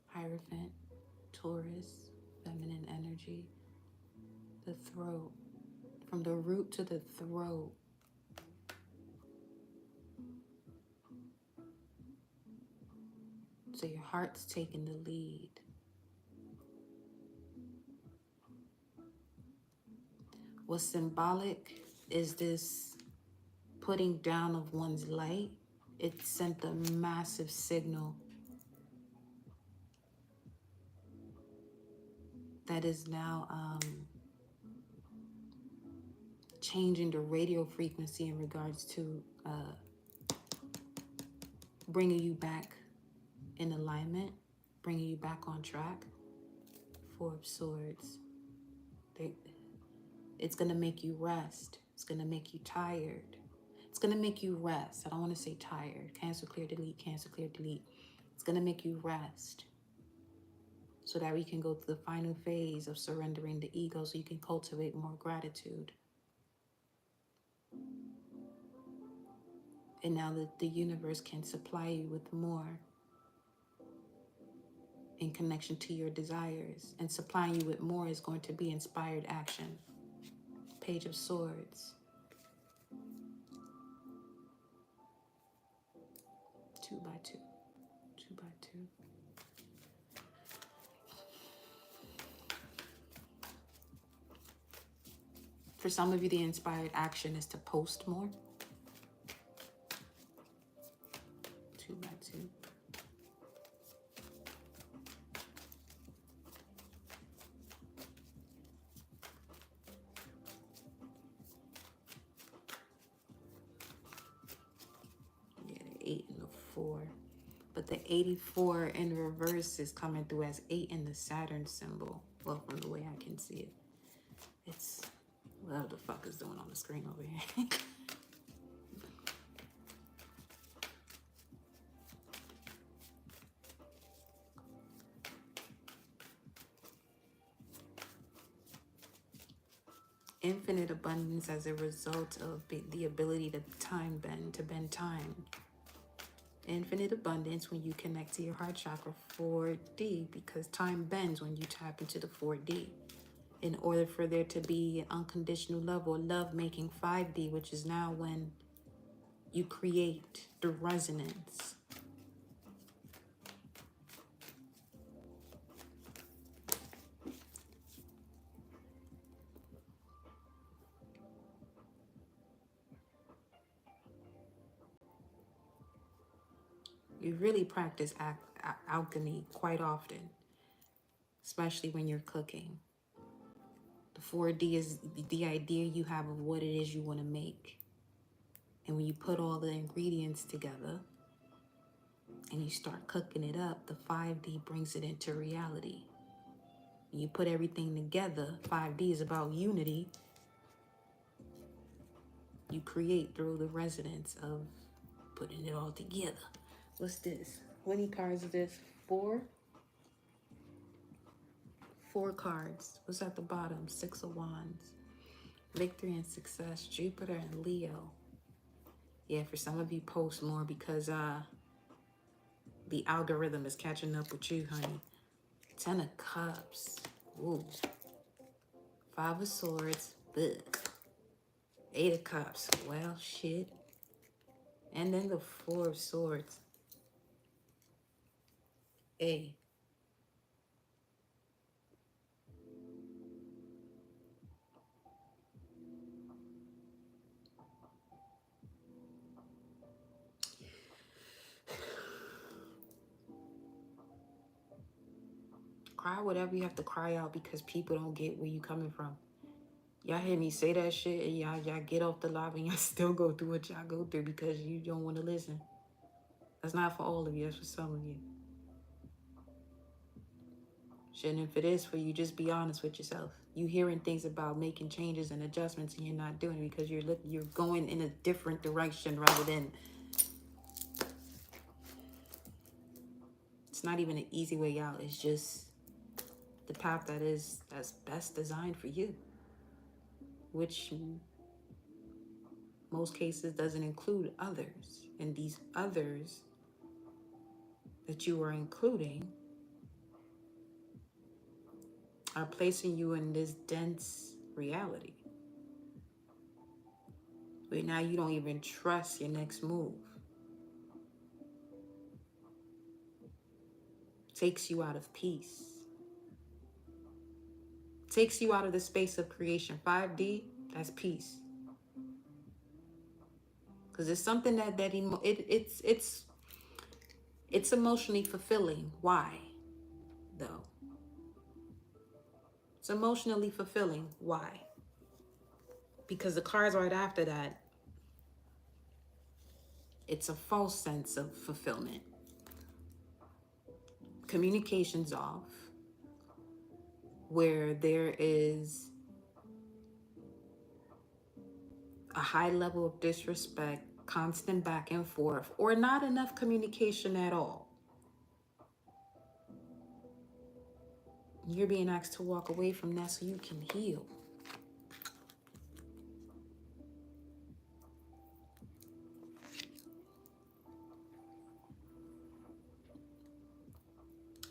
Hierophant, Taurus, feminine energy. The throat, from the root to the throat. So your heart's taking the lead. What's symbolic is this putting down of one's light. It sent a massive signal that is now changing the radio frequency in regards to bringing you back in alignment, bringing you back on track. Four of Swords. It's going to make you rest. It's going to make you tired. It's going to make you rest. I don't want to say tired. Cancel, clear, delete, cancel, clear, delete. It's going to make you rest so that we can go to the final phase of surrendering the ego so you can cultivate more gratitude. And now that the universe can supply you with more in connection to your desires, and supplying you with more is going to be inspired action. Page of Swords. 2 by 2. 2 by 2. For some of you, the inspired action is to post more. 2 by 2. Yeah, the 8 and the 4. But the 84 in reverse is coming through as 8 in the Saturn symbol. Well, from the way I can see it. It's whatever the fuck is doing on the screen over here. Infinite abundance as a result of the ability to bend time. Infinite abundance when you connect to your heart chakra 4D, because time bends when you tap into the 4D. In order for there to be an unconditional love or love making 5D, which is now when you create the resonance. You really practice alchemy quite often, especially when you're cooking. The 4D is the idea you have of what it is you want to make. And when you put all the ingredients together and you start cooking it up, the 5D brings it into reality. When you put everything together, 5D is about unity. You create through the resonance of putting it all together. What's this? How many cards is this? 4? 4 cards. What's at the bottom? 6 of Wands. Victory and success. Jupiter and Leo. Yeah, for some of you post more because the algorithm is catching up with you, honey. 10 of Cups. Ooh. 5 of Swords. Ugh. 8 of Cups. Well, shit. And then the 4 of Swords. A. Cry whatever you have to cry out because people don't get where you coming from. Y'all hear me say that shit and y'all get off the live and y'all still go through what y'all go through because you don't want to listen. That's not for all of you. That's for some of you. Shit, and if it is for you, just be honest with yourself. You hearing things about making changes and adjustments and you're not doing it because you're going in a different direction rather than... It's not even an easy way out. It's just the path that's best designed for you, which in most cases doesn't include others. And these others that you are including are placing you in this dense reality where now you don't even trust your next move. Takes you out of peace. Takes you out of the space of creation. 5D, that's peace. Because it's something it's emotionally fulfilling. Why, though? It's emotionally fulfilling. Why? Because the cards right after that, it's a false sense of fulfillment. Communication's off, where there is a high level of disrespect, constant back and forth, or not enough communication at all. You're being asked to walk away from that so you can heal.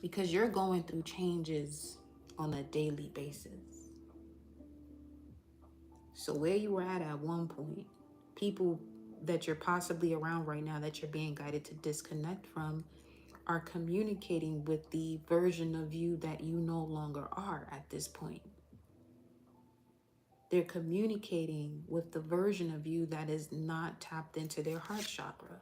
Because you're going through changes on a daily basis. So where you were at one point, people that you're possibly around right now that you're being guided to disconnect from are communicating with the version of you that you no longer are at this point. They're communicating with the version of you that is not tapped into their heart chakra.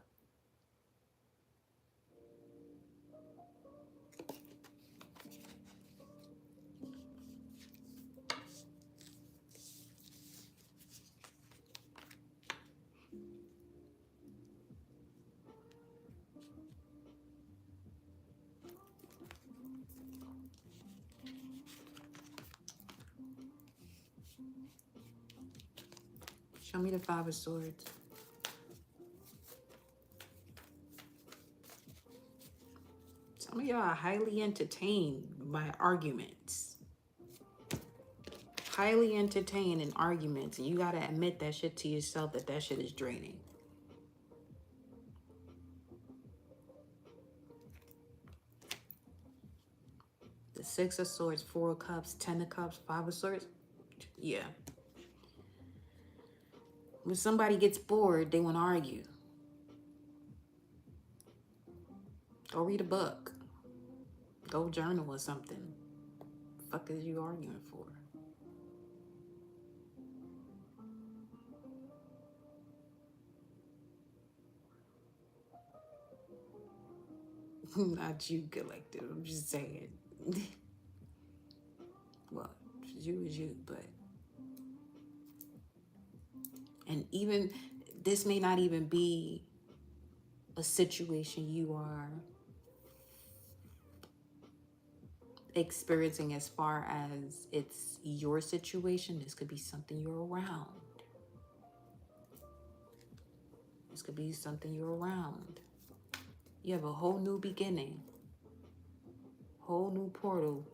Show me the 5 of Swords. Some of y'all are highly entertained by arguments. Highly entertained in arguments. And you got to admit that shit to yourself that shit is draining. The 6 of Swords, 4 of Cups, 10 of Cups, 5 of Swords. Yeah. When somebody gets bored, they want to argue. Go read a book. Go journal or something. The fuck is you arguing for? Not you, collective. I'm just saying. Well, you is you, but... And even, this may not even be a situation you are experiencing as far as it's your situation. This could be something you're around. This could be something you're around. You have a whole new beginning. Whole new portal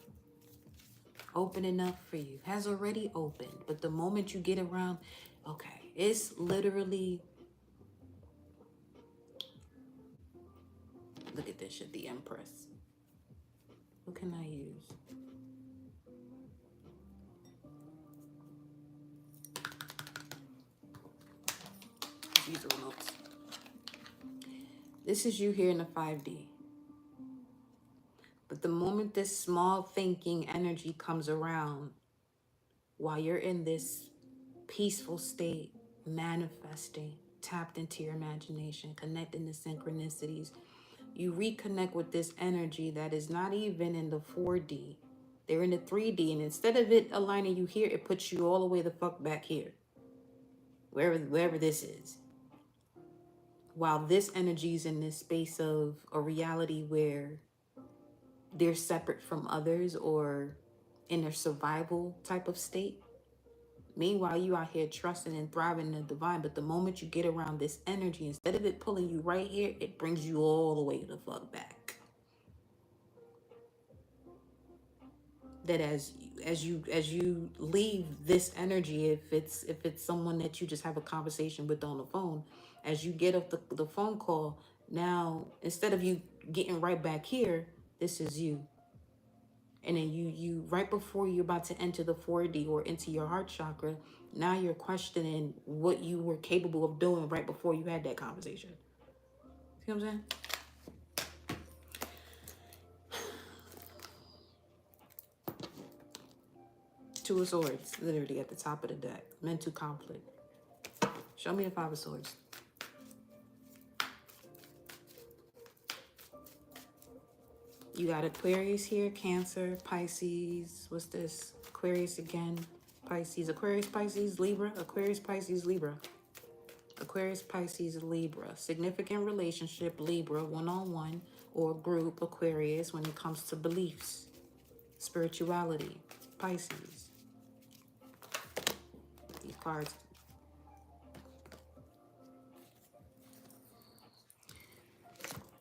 opening up for you, has already opened. But the moment you get around, okay, it's literally, look at this shit, the Empress. What can I use? Use the remotes. This is you here in the 5D. But the moment this small thinking energy comes around, while you're in this peaceful state, manifesting, tapped into your imagination, connecting to synchronicities, you reconnect with this energy that is not even in the 4D. They're in the 3D. And instead of it aligning you here, it puts you all the way the fuck back here. Wherever this is. While this energy is in this space of a reality where they're separate from others or in a survival type of state. Meanwhile, you out here trusting and thriving in the divine. But the moment you get around this energy, instead of it pulling you right here, it brings you all the way the fuck back. That as you leave this energy, if it's someone that you just have a conversation with on the phone, as you get off the phone call, now instead of you getting right back here, this is you. And then you right before you're about to enter the 4D or into your heart chakra, now you're questioning what you were capable of doing right before you had that conversation. See what I'm saying? Two of Swords, literally at the top of the deck. Mental conflict. Show me the Five of Swords. You got Aquarius here, Cancer, Pisces. What's this? Aquarius again, Pisces. Aquarius, Pisces, Libra. Aquarius, Pisces, Libra. Aquarius, Pisces, Libra. Significant relationship, Libra, one-on-one or group, Aquarius, when it comes to beliefs, spirituality, Pisces. These cards.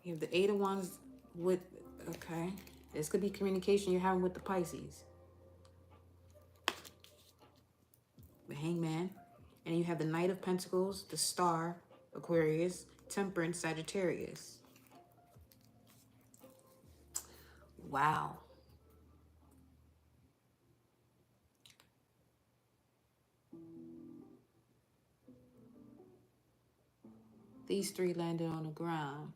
You have the Eight of Wands with, okay, this could be communication you're having with the Pisces. The Hangman. And you have the Knight of Pentacles, the Star, Aquarius, Temperance, Sagittarius. Wow. These three landed on the ground.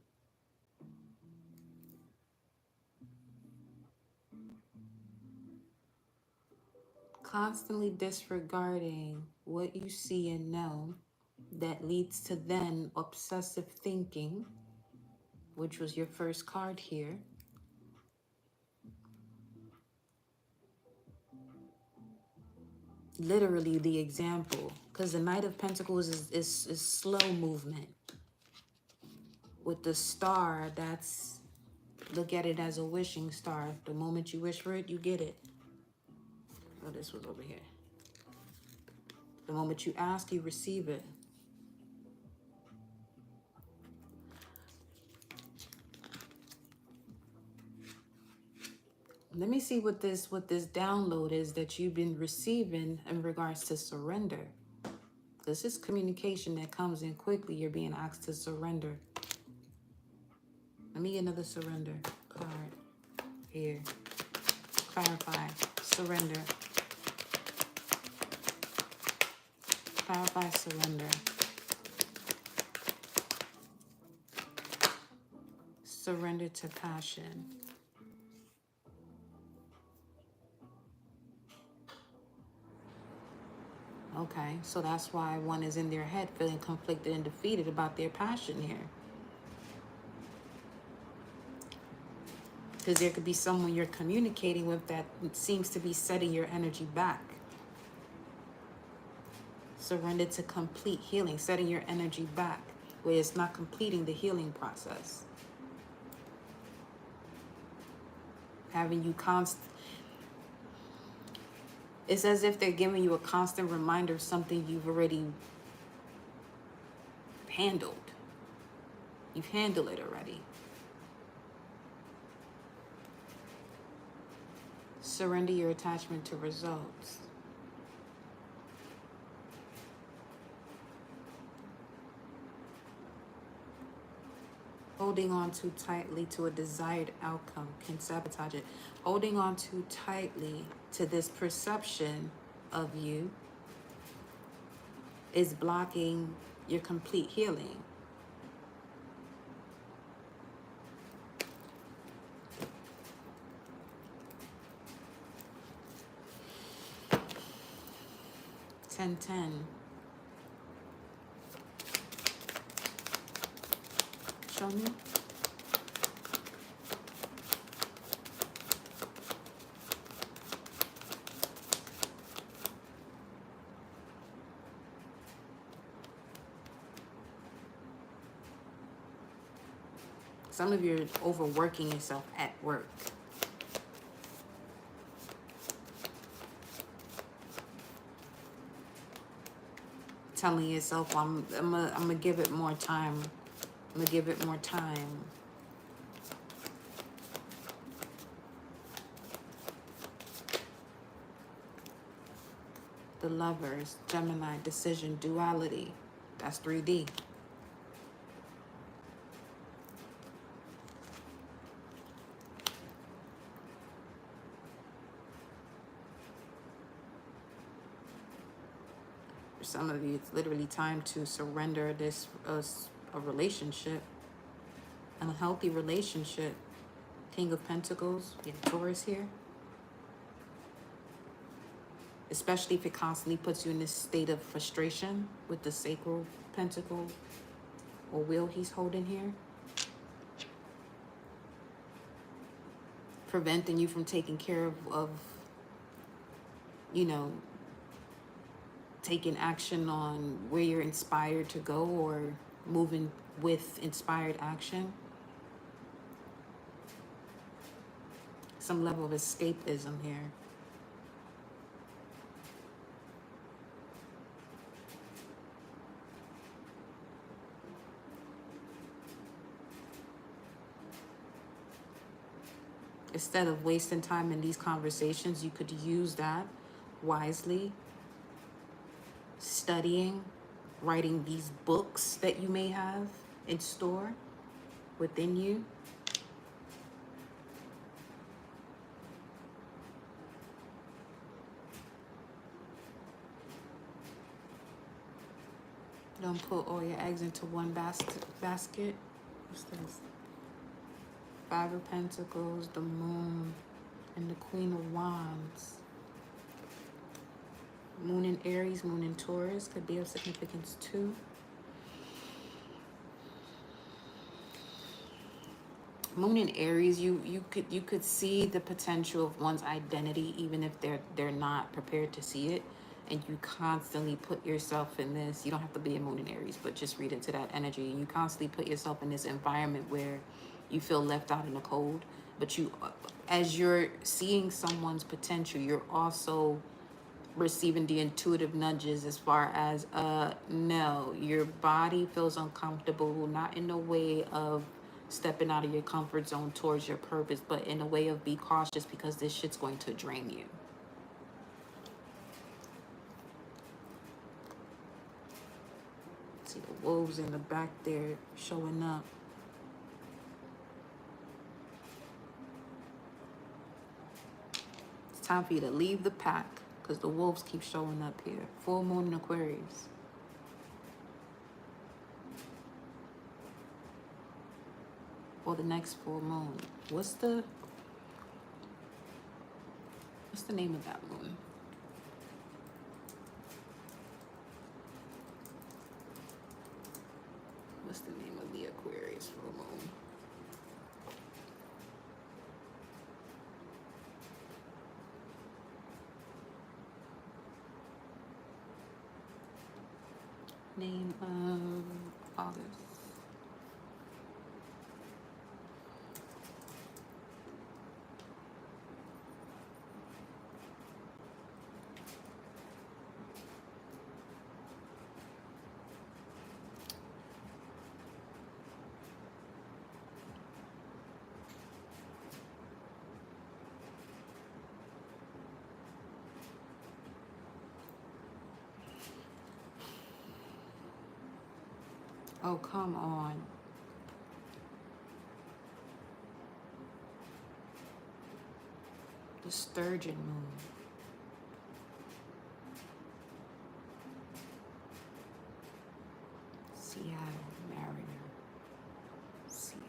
Constantly disregarding what you see and know that leads to then obsessive thinking, which was your first card here. Literally the example, because the Knight of Pentacles is slow movement. With the Star, that's, look at it as a wishing star. The moment you wish for it, you get it. Oh, this was over here. The moment you ask, you receive it. Let me see what this download is that you've been receiving in regards to surrender. This is communication that comes in quickly. You're being asked to surrender. Let me get another surrender card here. Clarify. Surrender. Clarify. Surrender. Surrender to passion. Okay, so that's why one is in their head feeling conflicted and defeated about their passion here. Because there could be someone you're communicating with that seems to be setting your energy back. Surrender to complete healing, setting your energy back, where it's not completing the healing process. Having you it's as if they're giving you a constant reminder of something you've already handled. You've handled it already. Surrender your attachment to results. Holding on too tightly to a desired outcome can sabotage it. Holding on too tightly to this perception of you is blocking your complete healing. Ten. Show me. Some of you are overworking yourself at work. Telling yourself, I'm gonna give it more time. I'm gonna give it more time. The Lovers, Gemini, decision, duality. That's 3D. For some of you, it's literally time to surrender this a relationship, an unhealthy relationship. King of Pentacles, we have Taurus here. Especially if it constantly puts you in this state of frustration with the sacral pentacle or wheel he's holding here. Preventing you from taking care of you know, taking action on where you're inspired to go or moving with inspired action. Some level of escapism here. Instead of wasting time in these conversations, you could use that wisely. Studying, writing these books that you may have in store within you. Don't put all your eggs into one basket. What's this? 5 of Pentacles, the Moon, and the Queen of Wands. Moon in Aries, Moon in Taurus could be of significance too. Moon in Aries, you could see the potential of one's identity even if they're not prepared to see it, and you constantly put yourself in this. You don't have to be a Moon in Aries, but just read into that energy. You constantly put yourself in this environment where you feel left out in the cold, but you, as you're seeing someone's potential, you're also receiving the intuitive nudges as far as no, your body feels uncomfortable, not in a way of stepping out of your comfort zone towards your purpose, but in a way of be cautious because this shit's going to drain you. See the wolves in the back there showing up. It's time for you to leave the pack because the wolves keep showing up here. Full moon in Aquarius. Or the next full moon. What's the name of that moon? What's the name of the Aquarius full moon? Name of August. Oh, come on. The sturgeon moon. Seattle, Mariner. Seattle.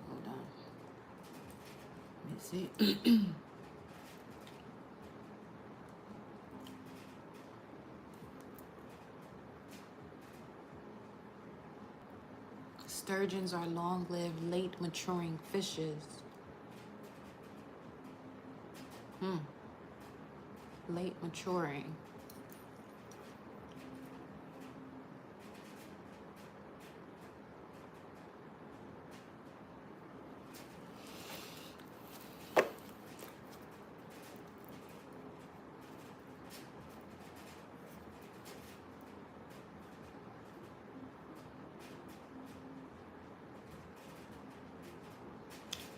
Hold on. Let me see. Sturgeons are long-lived, late-maturing fishes. Late maturing.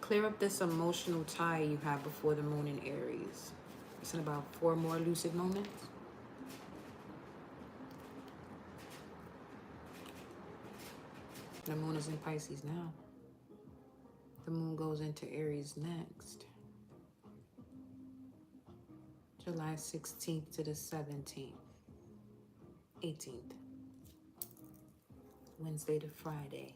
Clear up this emotional tie you have before the moon in Aries. It's in about 4 more lucid moments. The moon is in Pisces now. The moon goes into Aries next. July 16th to the 17th. 18th. Wednesday to Friday.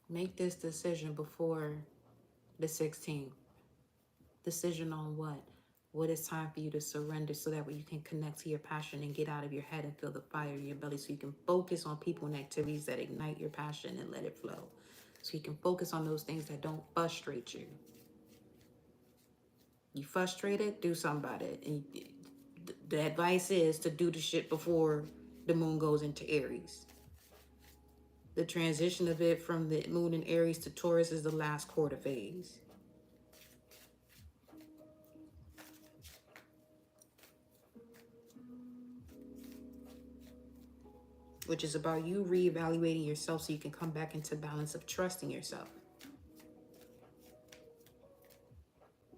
Make this decision before the 16th. Decision on what? What is time for you to surrender so that way you can connect to your passion and get out of your head and feel the fire in your belly so you can focus on people and activities that ignite your passion and let it flow. So you can focus on those things that don't frustrate you. You frustrated, do something about it. And the advice is to do the shit before the moon goes into Aries. The transition of it from the moon in Aries to Taurus is the last quarter phase. Which is about you reevaluating yourself so you can come back into balance of trusting yourself.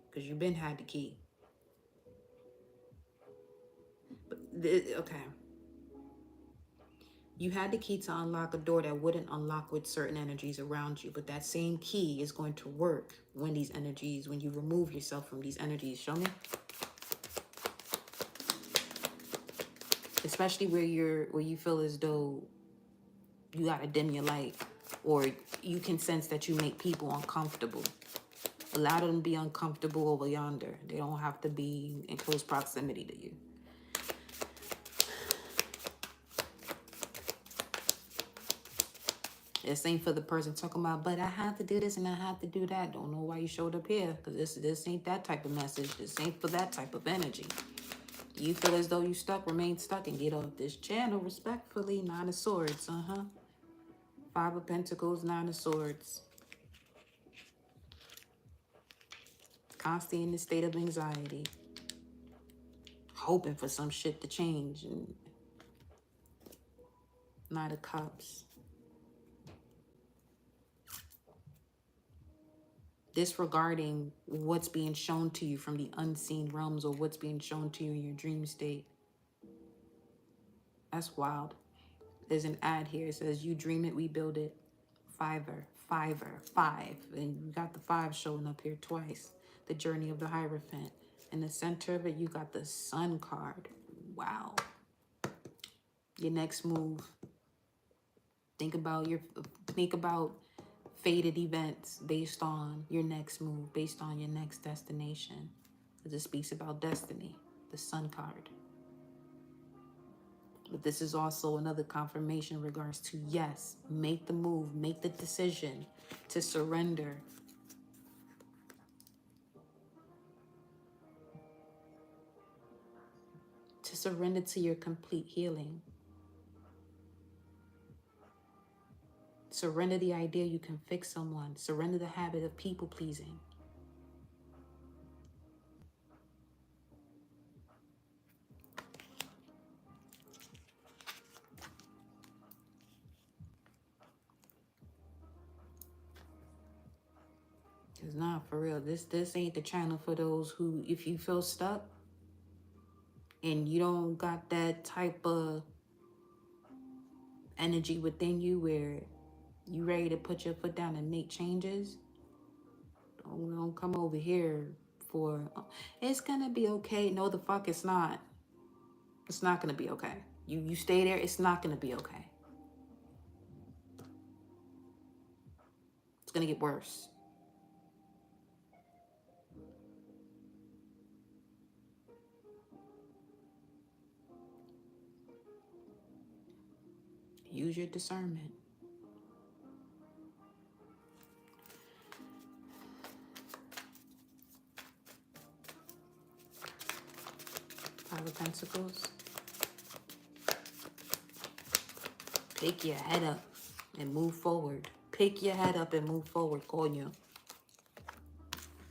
Because you've been had the key. But okay. You had the key to unlock a door that wouldn't unlock with certain energies around you. But that same key is going to work when these energies, when you remove yourself from these energies. Show me. Especially where you feel as though you gotta dim your light, or you can sense that you make people uncomfortable. Allow them to be uncomfortable over yonder. They don't have to be in close proximity to you. This ain't for the person talking about, but I have to do this and I have to do that. Don't know why you showed up here, because this ain't that type of message. This ain't for that type of energy. You feel as though you stuck, remain stuck, and get off this channel respectfully. 9 of Swords, 5 of Pentacles, 9 of Swords. Constantly in the state of anxiety. Hoping for some shit to change. And 9 of Cups. Disregarding what's being shown to you from the unseen realms or what's being shown to you in your dream state. That's wild. There's an ad here. It says, you dream it, we build it. 5. And you got the 5 showing up here twice. The journey of the Hierophant. In the center of it, you got the Sun card. Wow. Your next move. Think about fated events based on your next move, based on your next destination. Because it speaks about destiny, the Sun card. But this is also another confirmation in regards to, yes, make the move, make the decision to surrender. To surrender to your complete healing. Surrender the idea you can fix someone. Surrender the habit of people pleasing. Cause nah, for real, this ain't the channel for those who, if you feel stuck and you don't got that type of energy within you where you ready to put your foot down and make changes, don't come over here for, it's gonna be okay. No, the fuck it's not. It's not gonna be okay. You stay there, it's not gonna be okay. It's gonna get worse. Use your discernment. Five of Pentacles. Pick your head up and move forward. Pick your head up and move forward, coño.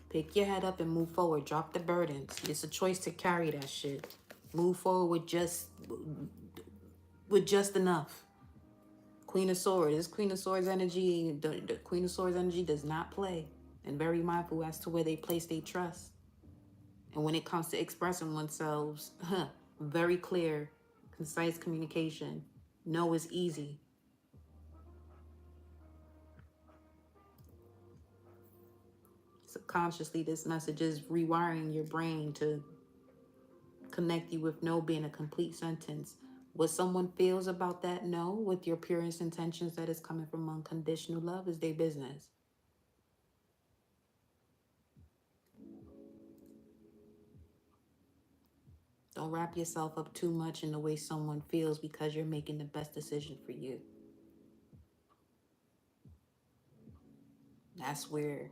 Pick your head up and move forward. Drop the burdens. It's a choice to carry that shit. Move forward with just enough. Queen of Swords. This Queen of Swords energy, the Queen of Swords energy does not play. And very mindful as to where they place their trust. And when it comes to expressing oneself, very clear, concise communication. No is easy. Subconsciously, this message is rewiring your brain to connect you with no being a complete sentence. What someone feels about that no, with your purest intentions that is coming from unconditional love, is their business. Don't wrap yourself up too much in the way someone feels because you're making the best decision for you. That's where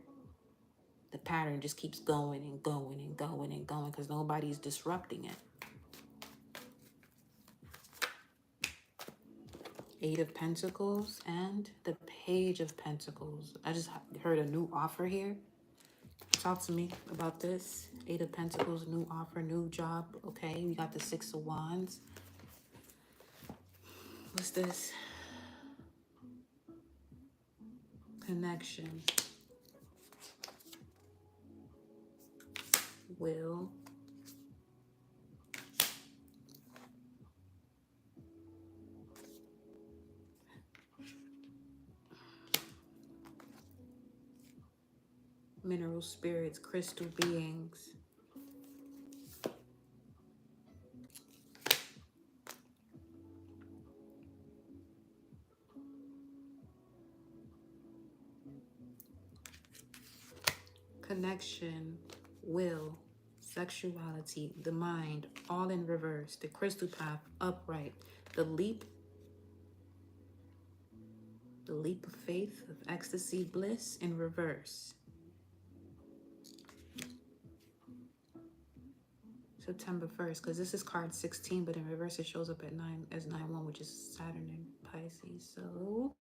the pattern just keeps going and going and going and going because nobody's disrupting it. Eight of Pentacles and the Page of Pentacles. I just heard a new offer here. Talk to me about this. Eight of Pentacles, new offer, new job. Okay, we got the Six of Wands. What's this? Connection. Will. Mineral spirits, crystal beings. Connection, will, sexuality, the mind, all in reverse. The crystal path, upright. The leap of faith, of ecstasy, bliss, in reverse. September 1st, because this is card 16, but in reverse it shows up at 9 as 9-1, which is Saturn and Pisces. So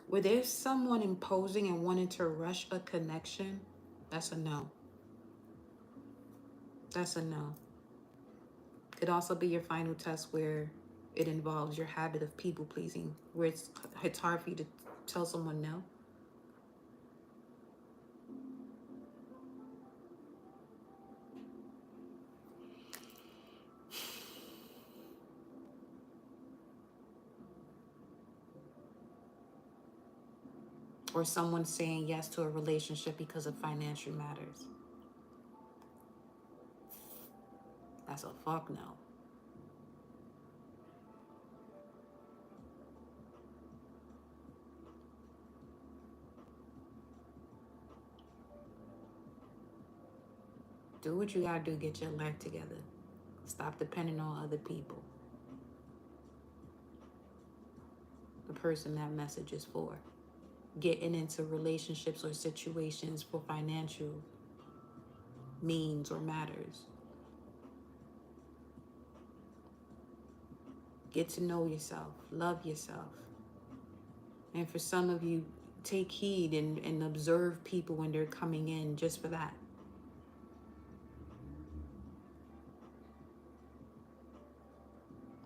where there's someone imposing and wanting to rush a connection, that's a no. That's a no. Could also be your final test where it involves your habit of people pleasing, where it's hard for you to tell someone no. Or someone saying yes to a relationship because of financial matters. That's a fuck no. Do what you gotta do, get your life together. Stop depending on other people. The person that message is for. getting into relationships or situations for financial means or matters. Get to know yourself, love yourself. And for some of you, take heed and observe people when they're coming in just for that.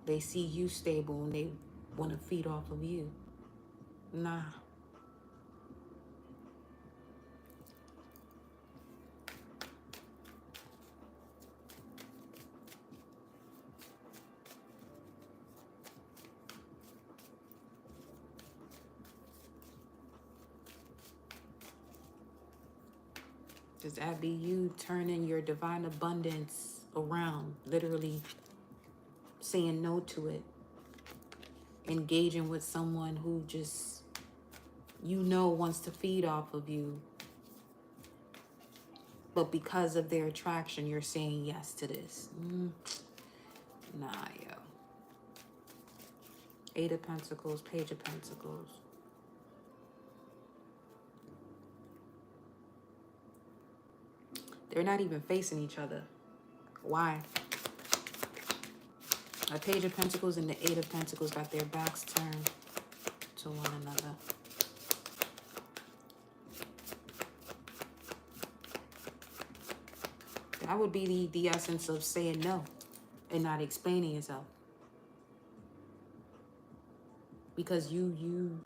They see you stable and they want to feed off of you. Nah. Does that be you turning your divine abundance around, literally saying no to it, engaging with someone who just, wants to feed off of you, but because of their attraction, you're saying yes to this? Nah, yo. Eight of Pentacles, Page of Pentacles. They're not even facing each other. Why? A Page of Pentacles and the Eight of Pentacles got their backs turned to one another. That would be the essence of saying no and not explaining yourself. Because you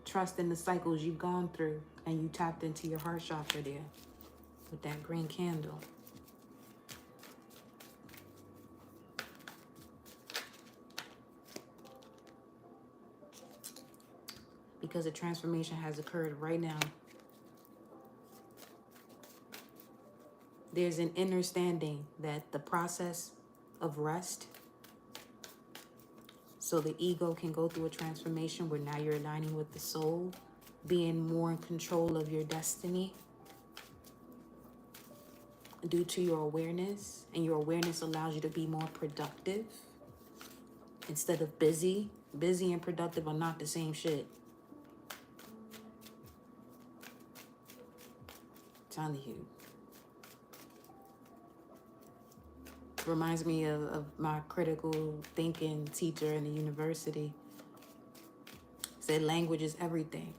trust in the cycles you've gone through and you tapped into your heart chakra there with that green candle. Because a transformation has occurred right now. There's an understanding that the process of rest, so the ego can go through a transformation where now you're aligning with the soul, being more in control of your destiny due to your awareness, and your awareness allows you to be more productive instead of busy. Busy and productive are not the same shit. I'm telling you. Reminds me of my critical thinking teacher in the university. Said language is everything.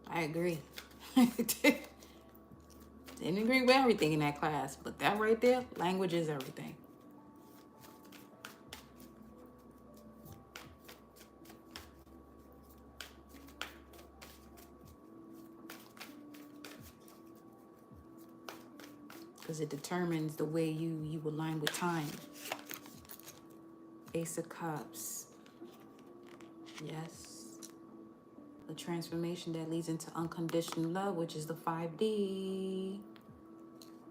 I agree. Didn't agree with everything in that class, but that right there, language is everything. Because it determines the way you align with time. Ace of Cups. Yes. A transformation that leads into unconditional love, which is the 5D.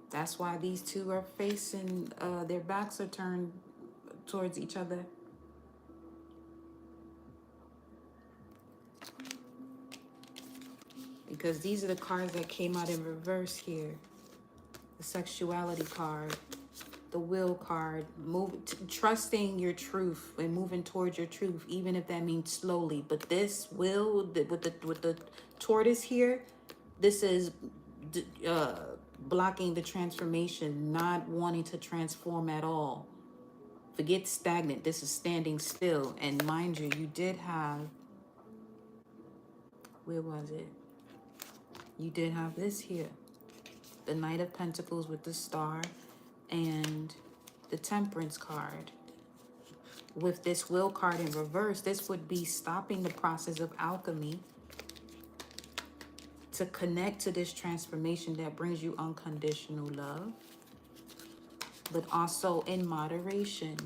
That's why these two are facing, their backs are turned towards each other. Because these are the cards that came out in reverse here. The sexuality card, the will card, trusting your truth and moving towards your truth, even if that means slowly. But this will, with the tortoise here, this is blocking the transformation, not wanting to transform at all. Forget stagnant. This is standing still. And mind you, you did have, where was it? You did have this here. The Knight of Pentacles with the star and the Temperance card. With this will card in reverse, this would be stopping the process of alchemy to connect to this transformation that brings you unconditional love, but also in moderation.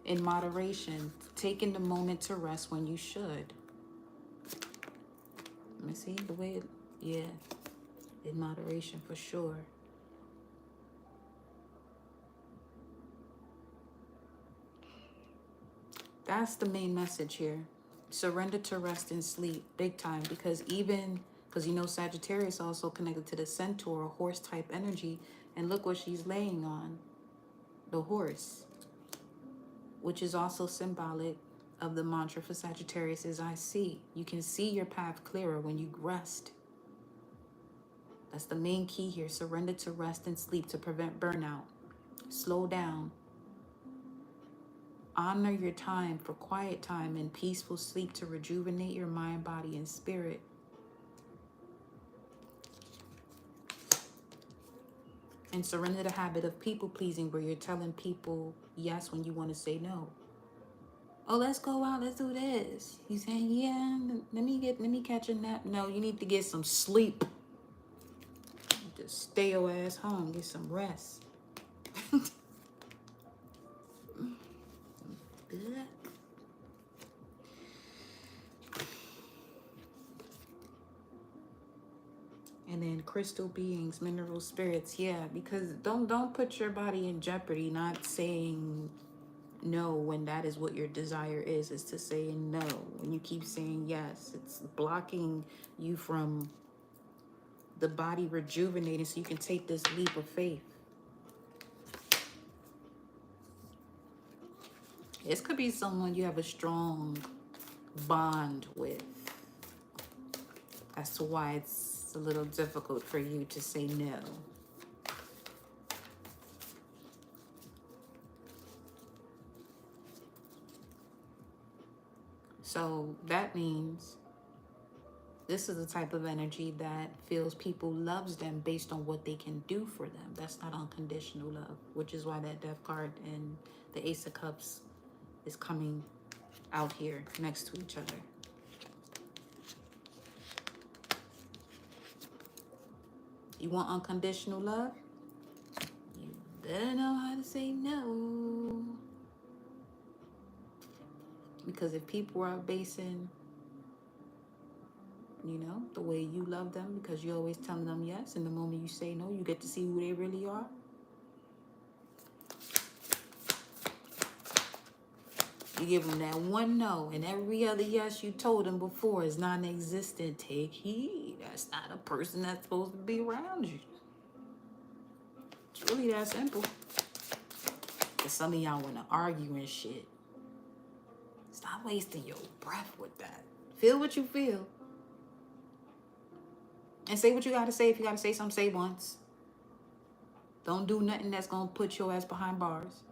In moderation, taking the moment to rest when you should. Let me see the way it, yeah, in moderation for sure. That's the main message here. Surrender to rest and sleep, big time. Because Sagittarius also connected to the centaur, horse type energy. And look what she's laying on, the horse, which is also symbolic of the mantra for Sagittarius is I see. You can see your path clearer when you rest. That's the main key here. Surrender to rest and sleep to prevent burnout. Slow down. Honor your time for quiet time and peaceful sleep to rejuvenate your mind, body, and spirit. And surrender the habit of people pleasing where you're telling people yes when you want to say no. Oh, let's go out, let's do this. You saying, yeah, let me catch a nap. No, you need to get some sleep. Just stay your ass home, get some rest. And then crystal beings, mineral spirits, yeah, because don't put your body in jeopardy not saying no when that is what your desire is to say no. When you keep saying yes, it's blocking you from the body rejuvenating so you can take this leap of faith. This could be someone you have a strong bond with. As to why it's a little difficult for you to say no. So that means this is the type of energy that feels people loves them based on what they can do for them. That's not unconditional love, which is why that Death card and the Ace of Cups is coming out here next to each other. You want unconditional love? You better know how to say no. Because if people are basing, you know, the way you love them, because you're always telling them yes, and the moment you say no, you get to see who they really are. You give them that one no, and every other yes you told them before is non-existent. Take heed. That's not a person that's supposed to be around you. It's really that simple. Because some of y'all want to argue and shit. Stop wasting your breath with that. Feel what you feel. And say what you got to say. If you got to say something, say once. Don't do nothing that's going to put your ass behind bars.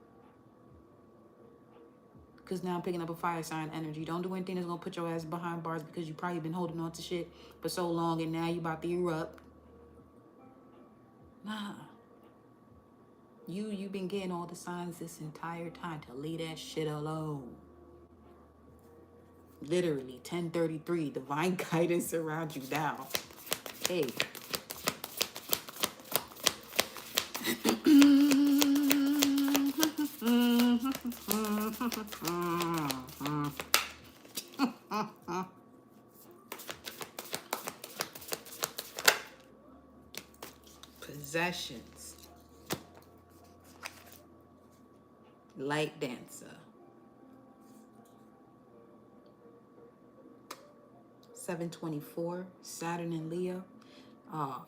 Because now I'm picking up a fire sign energy. Don't do anything that's going to put your ass behind bars because you probably been holding on to shit for so long and now you about to erupt. Nah. You've been getting all the signs this entire time to leave that shit alone. Literally, 1033, divine guidance around you now. Hey. Possessions. Light dancer. 724, Saturn and Leo. Oh,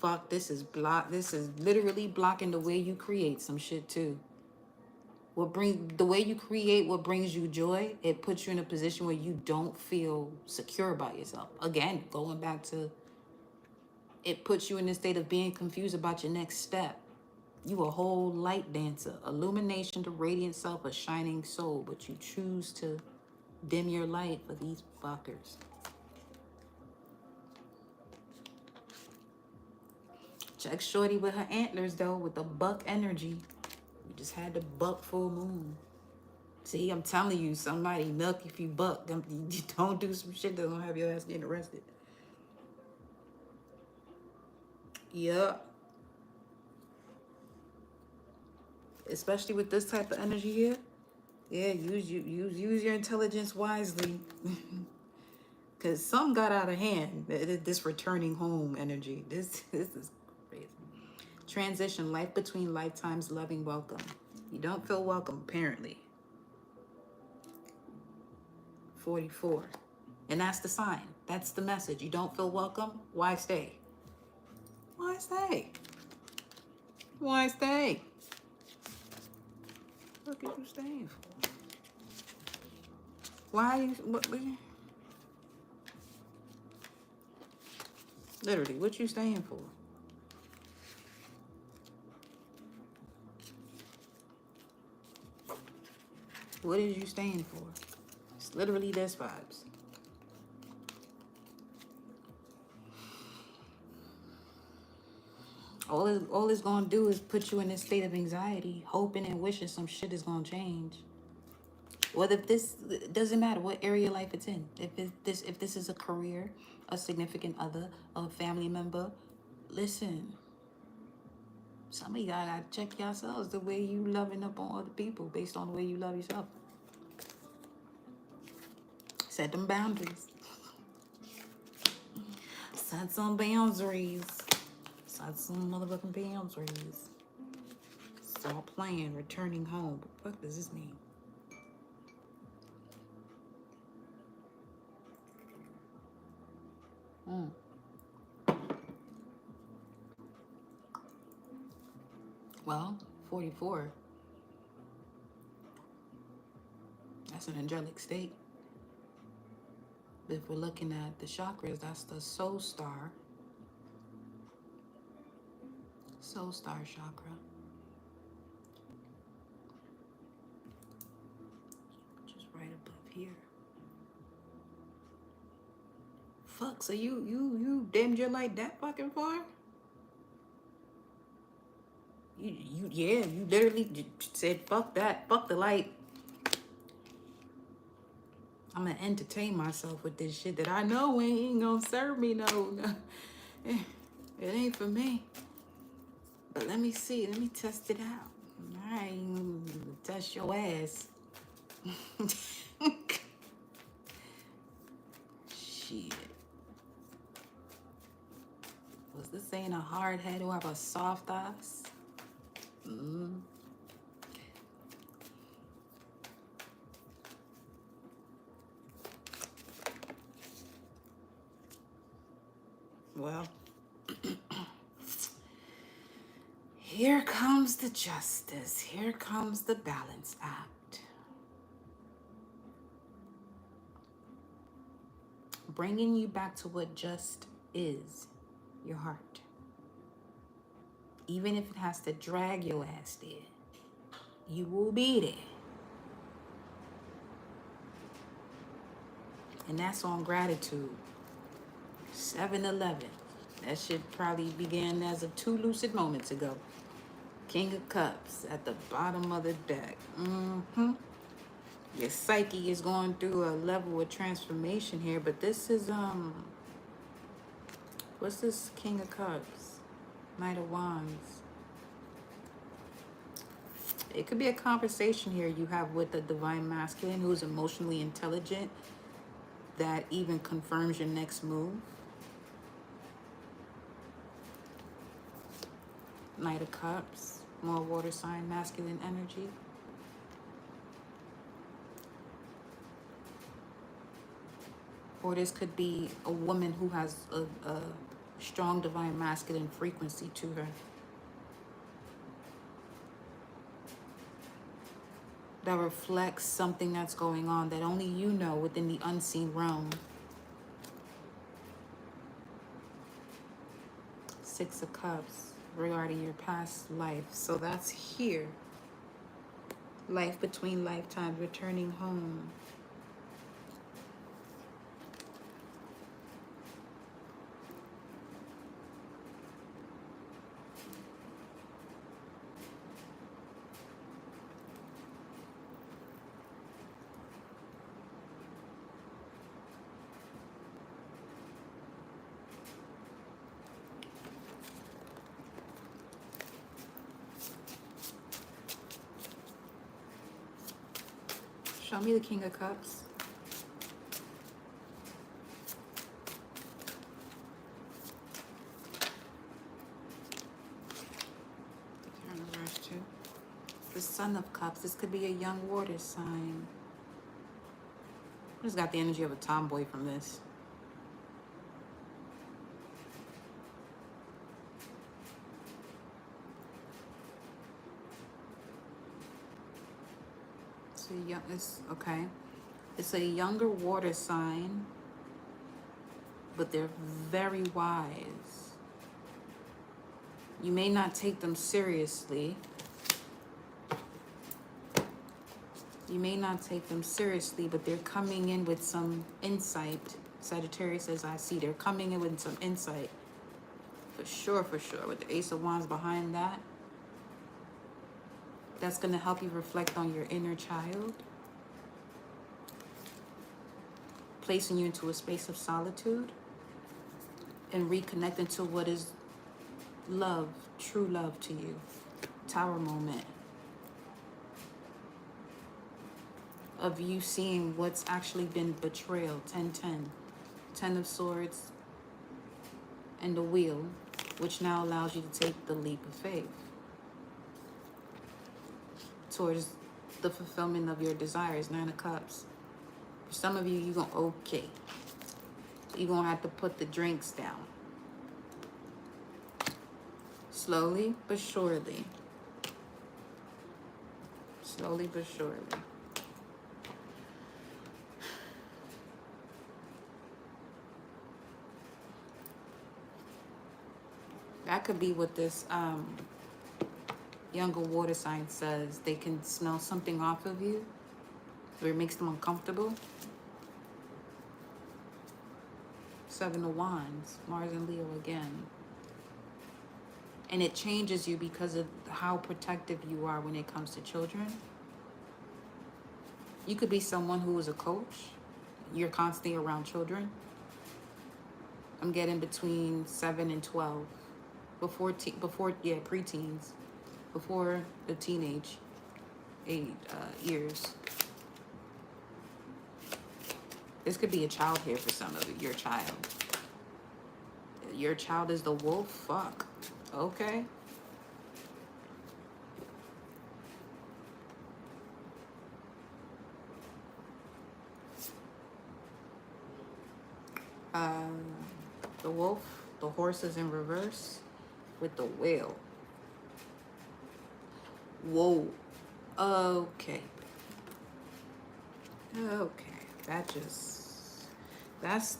fuck, this is literally blocking the way you create some shit too. The way you create what brings you joy, it puts you in a position where you don't feel secure about yourself. Again, going back to, it puts you in a state of being confused about your next step. You a whole light dancer, illumination, the radiant self, a shining soul, but you choose to dim your light for these fuckers. Check shorty with her antlers though, with the buck energy. You just had the buck full moon. See, I'm telling you, somebody milk if you buck. You don't do some shit that's gonna have your ass getting arrested. Yeah. Especially with this type of energy here. Yeah, use your intelligence wisely. Cause some got out of hand. This returning home energy. This is crazy. Transition, life between lifetimes, loving welcome. You don't feel welcome, apparently. 44. And that's the sign. That's the message. You don't feel welcome? Why stay? Why stay? Why stay? What are you staying for? Why you, literally, what you staying for? What is you staying for? It's literally this vibes. All it's gonna do is put you in this state of anxiety, hoping and wishing some shit is gonna change. Whether this, it doesn't matter what area of life it's in. If this is a career, a significant other, a family member, listen. Some of y'all gotta check yourselves the way you loving up on other people based on the way you love yourself. Set them boundaries. Set some boundaries. Set some motherfucking boundaries. Stop playing, returning home. What the fuck does this mean? Well, 44. That's an angelic state. But if we're looking at the chakras, that's the soul star. Soul star chakra. Just right above here. Fuck, so you dimmed your light that fucking far? You literally said fuck that, fuck the light. I'm gonna entertain myself with this shit that I know ain't gonna serve me no. It ain't for me. But let me see, let me test it out. I ain't test your ass. Shit. Was this saying a hard head or have a soft ass? Well, here comes the justice. Here comes the balance act. Bringing you back to what just is, your heart. Even if it has to drag your ass there, you will be there. And that's on gratitude. 7-Eleven. That shit probably began as of 2 lucid moments ago. King of Cups at the bottom of the deck. Your psyche is going through a level of transformation here, but this is what's this King of Cups? Knight of Wands. It could be a conversation here you have with the divine masculine who's emotionally intelligent that even confirms your next move. Knight of Cups, more water sign, masculine energy. Or this could be a woman who has a strong divine masculine frequency to her. That reflects something that's going on that only you know within the unseen realm. 6 of Cups regarding your past life. So that's here. Life between lifetimes, returning home. Show me the King of Cups. Turn the reverse too. The Son of Cups. This could be a young water sign. I just got the energy of a tomboy from this. So yeah, it's okay. It's a younger water sign, but they're very wise. You may not take them seriously. You may not take them seriously, but they're coming in with some insight. Sagittarius, as I see, they're coming in with some insight. For sure, with the Ace of Wands behind that. That's going to help you reflect on your inner child. Placing you into a space of solitude. And reconnecting to what is love, true love to you. Tower moment. Of you seeing what's actually been betrayal. 10-10. 10 of Swords. And the Wheel. Which now allows you to take the leap of faith. Towards the fulfillment of your desires. 9 of Cups. For some of you, you're going, okay. You're going to have to put the drinks down. Slowly but surely. Slowly but surely. That could be what this younger water sign says. They can smell something off of you, or it makes them uncomfortable. 7 of Wands, Mars and Leo again. And it changes you because of how protective you are when it comes to children. You could be someone who is a coach. You're constantly around children. I'm getting between 7 and 12. Before preteens. Before the teenage age, years. This could be a child here for some of you. Your child. Your child is the wolf? Fuck. Okay. The wolf, the horse is in reverse with the whale. Whoa. Okay. Okay. That's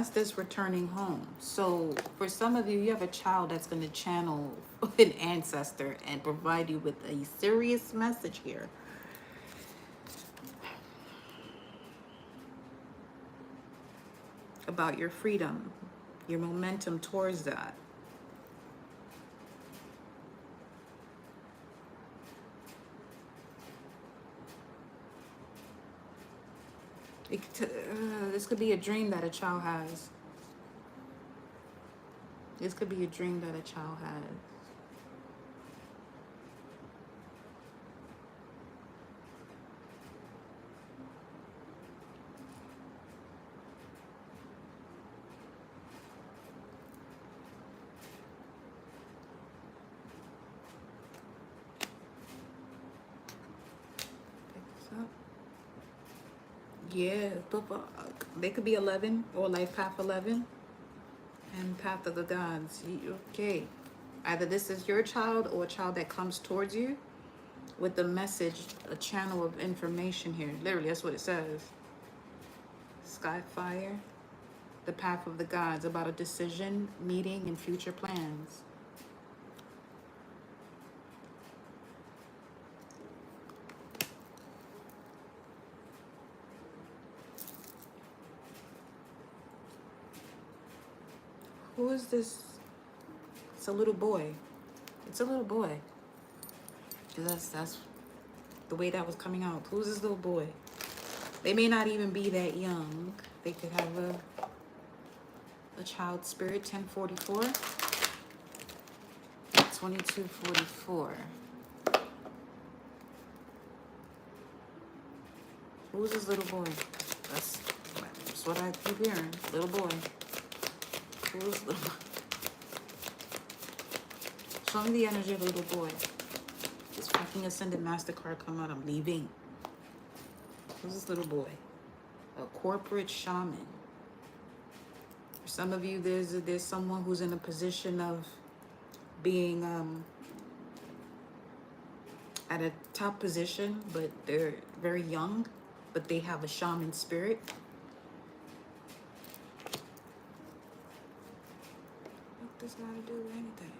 this returning home. So for some of you, you have a child that's going to channel an ancestor and provide you with a serious message here. About your freedom, your momentum towards that. This could be a dream that a child has. This could be a dream that a child has. Yeah, they could be 11 or life path 11 and path of the gods. Okay, either this is your child or a child that comes towards you with the message, a channel of information here. Literally, that's what it says. Sky fire, the path of the gods, about a decision, meeting, and future plans. Who is this? It's a little boy. It's a little boy. That's the way that was coming out. Who's this little boy? They may not even be that young. They could have a child spirit. 1044. 2244. Who's this little boy? That's what I keep hearing. Little boy. Show me the energy of a little boy. This fucking Ascended Master card come out. I'm leaving. Who's this little boy? A corporate shaman. For some of you, there's someone who's in a position of being at a top position, but they're very young. but they have a shaman spirit. What does that have to do with anything?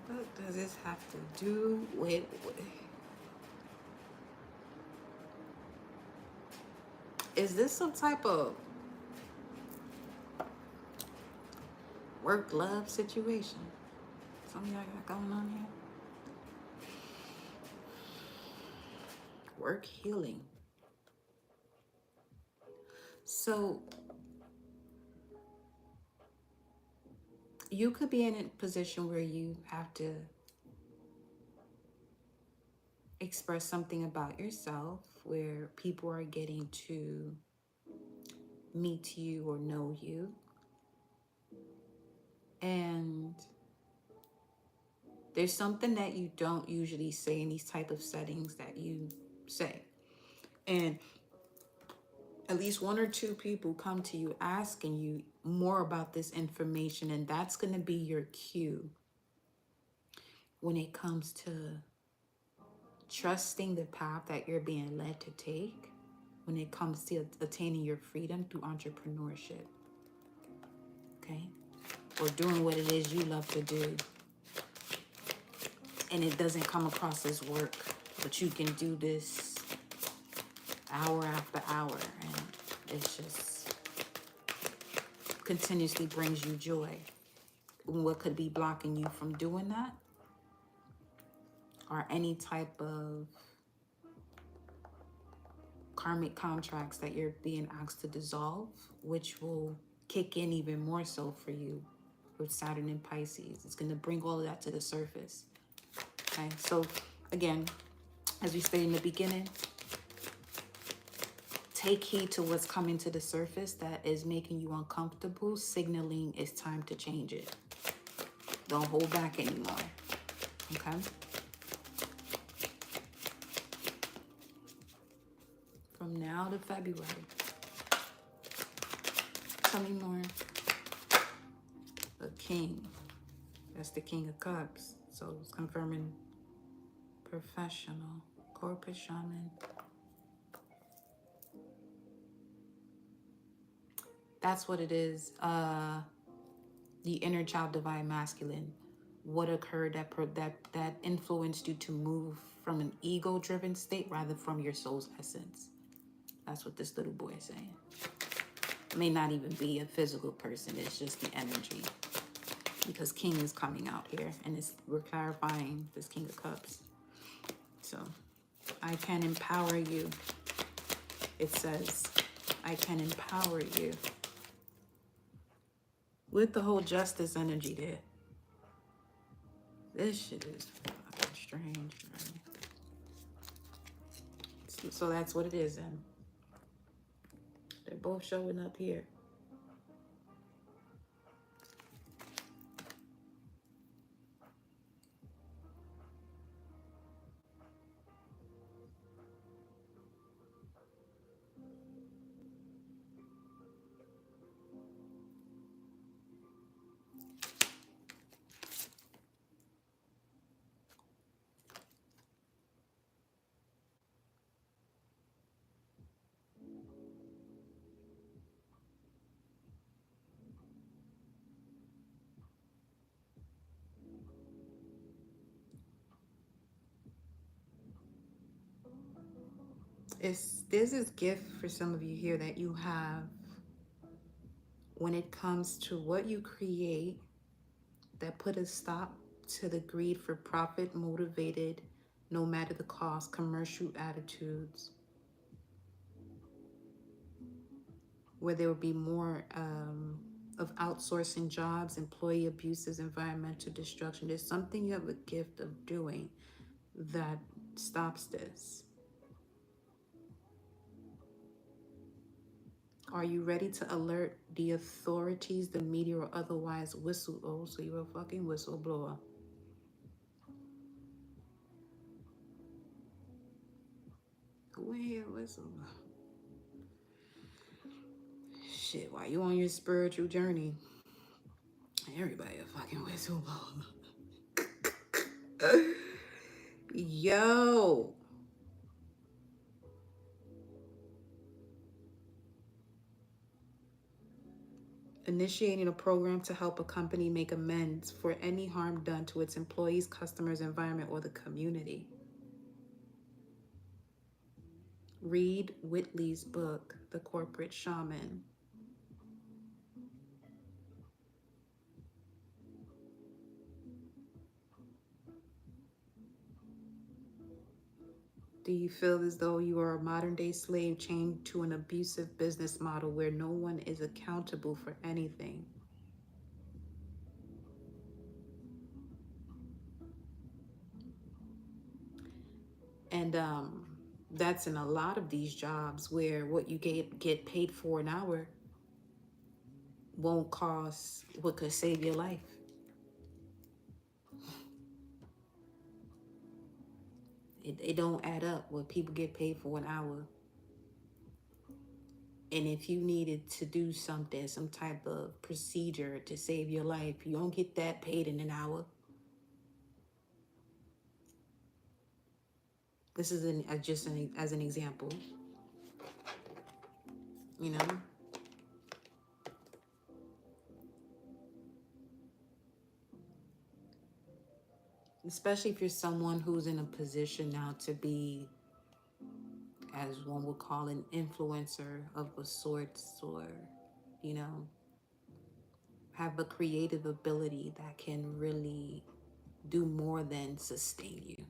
What does this have to do with? Is this some type of work-love situation? Something y'all got going on here? Work healing. So you could be in a position where you have to express something about yourself, where people are getting to meet you or know you. And there's something that you don't usually say in these type of settings that you say. And at least one or two people come to you asking you more about this information, and that's going to be your cue when it comes to trusting the path that you're being led to take, when it comes to attaining your freedom through entrepreneurship, okay? Or doing what it is you love to do, and it doesn't come across as work, but you can do this hour after hour, and it's just continuously brings you joy. What could be blocking you from doing that are any type of karmic contracts that you're being asked to dissolve, which will kick in even more so for you with Saturn and Pisces. It's going to bring all of that to the surface. Okay, so again, as we stated in the beginning, take heed to what's coming to the surface that is making you uncomfortable, signaling it's time to change it. Don't hold back anymore. Okay? From now to February. Tell me more. The King. That's the King of Cups. So it's confirming professional, corporate shaman. That's what it is. The inner child divine masculine. What occurred that influenced you to move from an ego-driven state rather from your soul's essence. That's what this little boy is saying. It may not even be a physical person. It's just the energy. Because King is coming out here, and we're clarifying this King of Cups. So, I can empower you. It says, I can empower you. With the whole justice energy there. This shit is fucking strange, right? So that's what it is then. They're both showing up here. There's this gift for some of you here that you have when it comes to what you create that put a stop to the greed for profit motivated, no matter the cost, commercial attitudes, where there will be more of outsourcing jobs, employee abuses, environmental destruction. There's something you have a gift of doing that stops this. Are you ready to alert the authorities, the media, or otherwise whistle? Oh, so you're a fucking whistleblower. Who ain't here whistleblower? Shit, while you on your spiritual journey, everybody a fucking whistleblower. Yo. Initiating a program to help a company make amends for any harm done to its employees, customers, environment, or the community. Read Whitley's book, The Corporate Shaman. Do you feel as though you are a modern day slave chained to an abusive business model where no one is accountable for anything? And that's in a lot of these jobs where what you get paid for an hour won't cost what could save your life. It don't add up what people get paid for an hour. And if you needed to do something, some type of procedure to save your life, you don't get that paid in an hour. This is as an example, you know. Especially if you're someone who's in a position now to be, as one would call, an influencer of a sorts, or, you know, have a creative ability that can really do more than sustain you.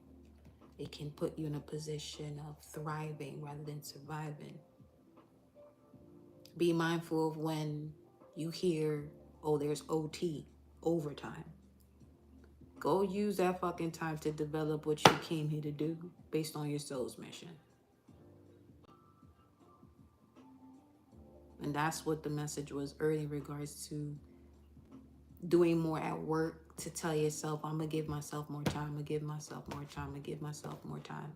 It can put you in a position of thriving rather than surviving. Be mindful of when you hear, oh, there's OT, overtime. Go use that fucking time to develop what you came here to do based on your soul's mission. And that's what the message was early in regards to doing more at work, to tell yourself, I'm going to give myself more time, I'm going to give myself more time, I'm going to give myself more time.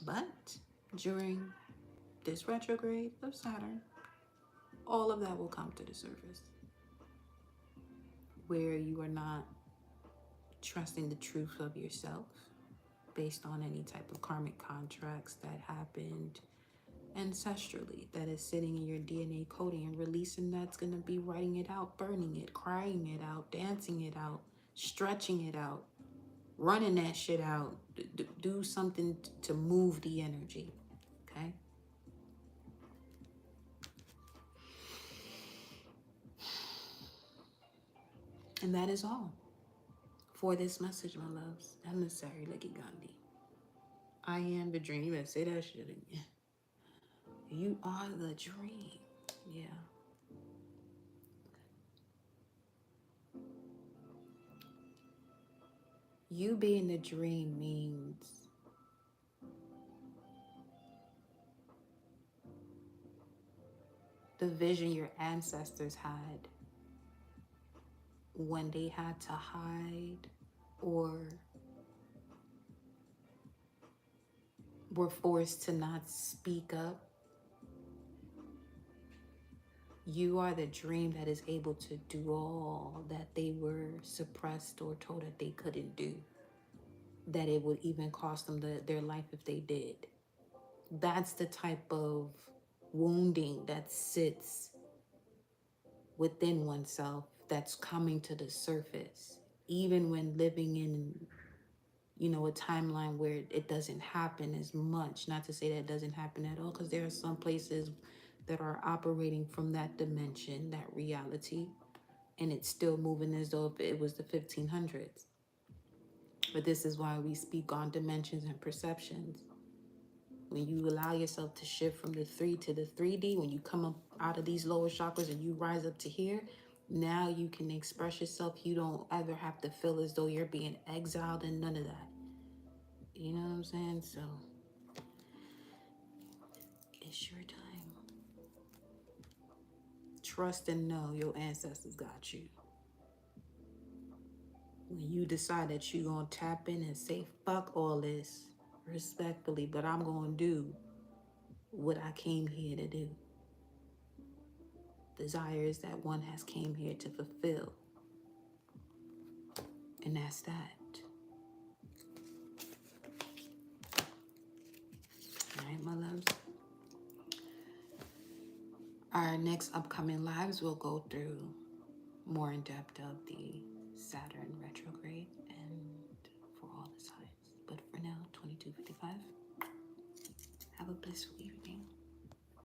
But during this retrograde of Saturn, all of that will come to the surface, where you are not trusting the truth of yourself based on any type of karmic contracts that happened ancestrally, that is sitting in your DNA coding, and releasing that's going to be writing it out, burning it, crying it out, dancing it out, stretching it out, running that shit out. Do something to move the energy, okay? And that is all for this message, my loves. Emissary Lucky Gandhi. I am the dream. You better say that shit again. You are the dream. Yeah. You being the dream means the vision your ancestors had when they had to hide or were forced to not speak up. You are the dream that is able to do all that they were suppressed or told that they couldn't do, that it would even cost them their life if they did. That's the type of wounding that sits within oneself that's coming to the surface, even when living in, you know, a timeline where it doesn't happen as much. Not to say that it doesn't happen at all, because there are some places that are operating from that dimension, that reality, and it's still moving as though if it was the 1500s. But this is why we speak on dimensions and perceptions. When you allow yourself to shift from the 3 to the 3D, when you come up out of these lower chakras and you rise up to here, now you can express yourself. You don't ever have to feel as though you're being exiled and none of that. You know what I'm saying? So it's your time. Trust and know your ancestors got you. When you decide that you're going to tap in and say, fuck all this, respectfully, but I'm going to do what I came here to do. desires that one has came here to fulfill. And that's that. All right, my loves. Our next upcoming lives will go through more in depth of the Saturn retrograde and for all the signs. But for now, 2255. Have a blissful evening.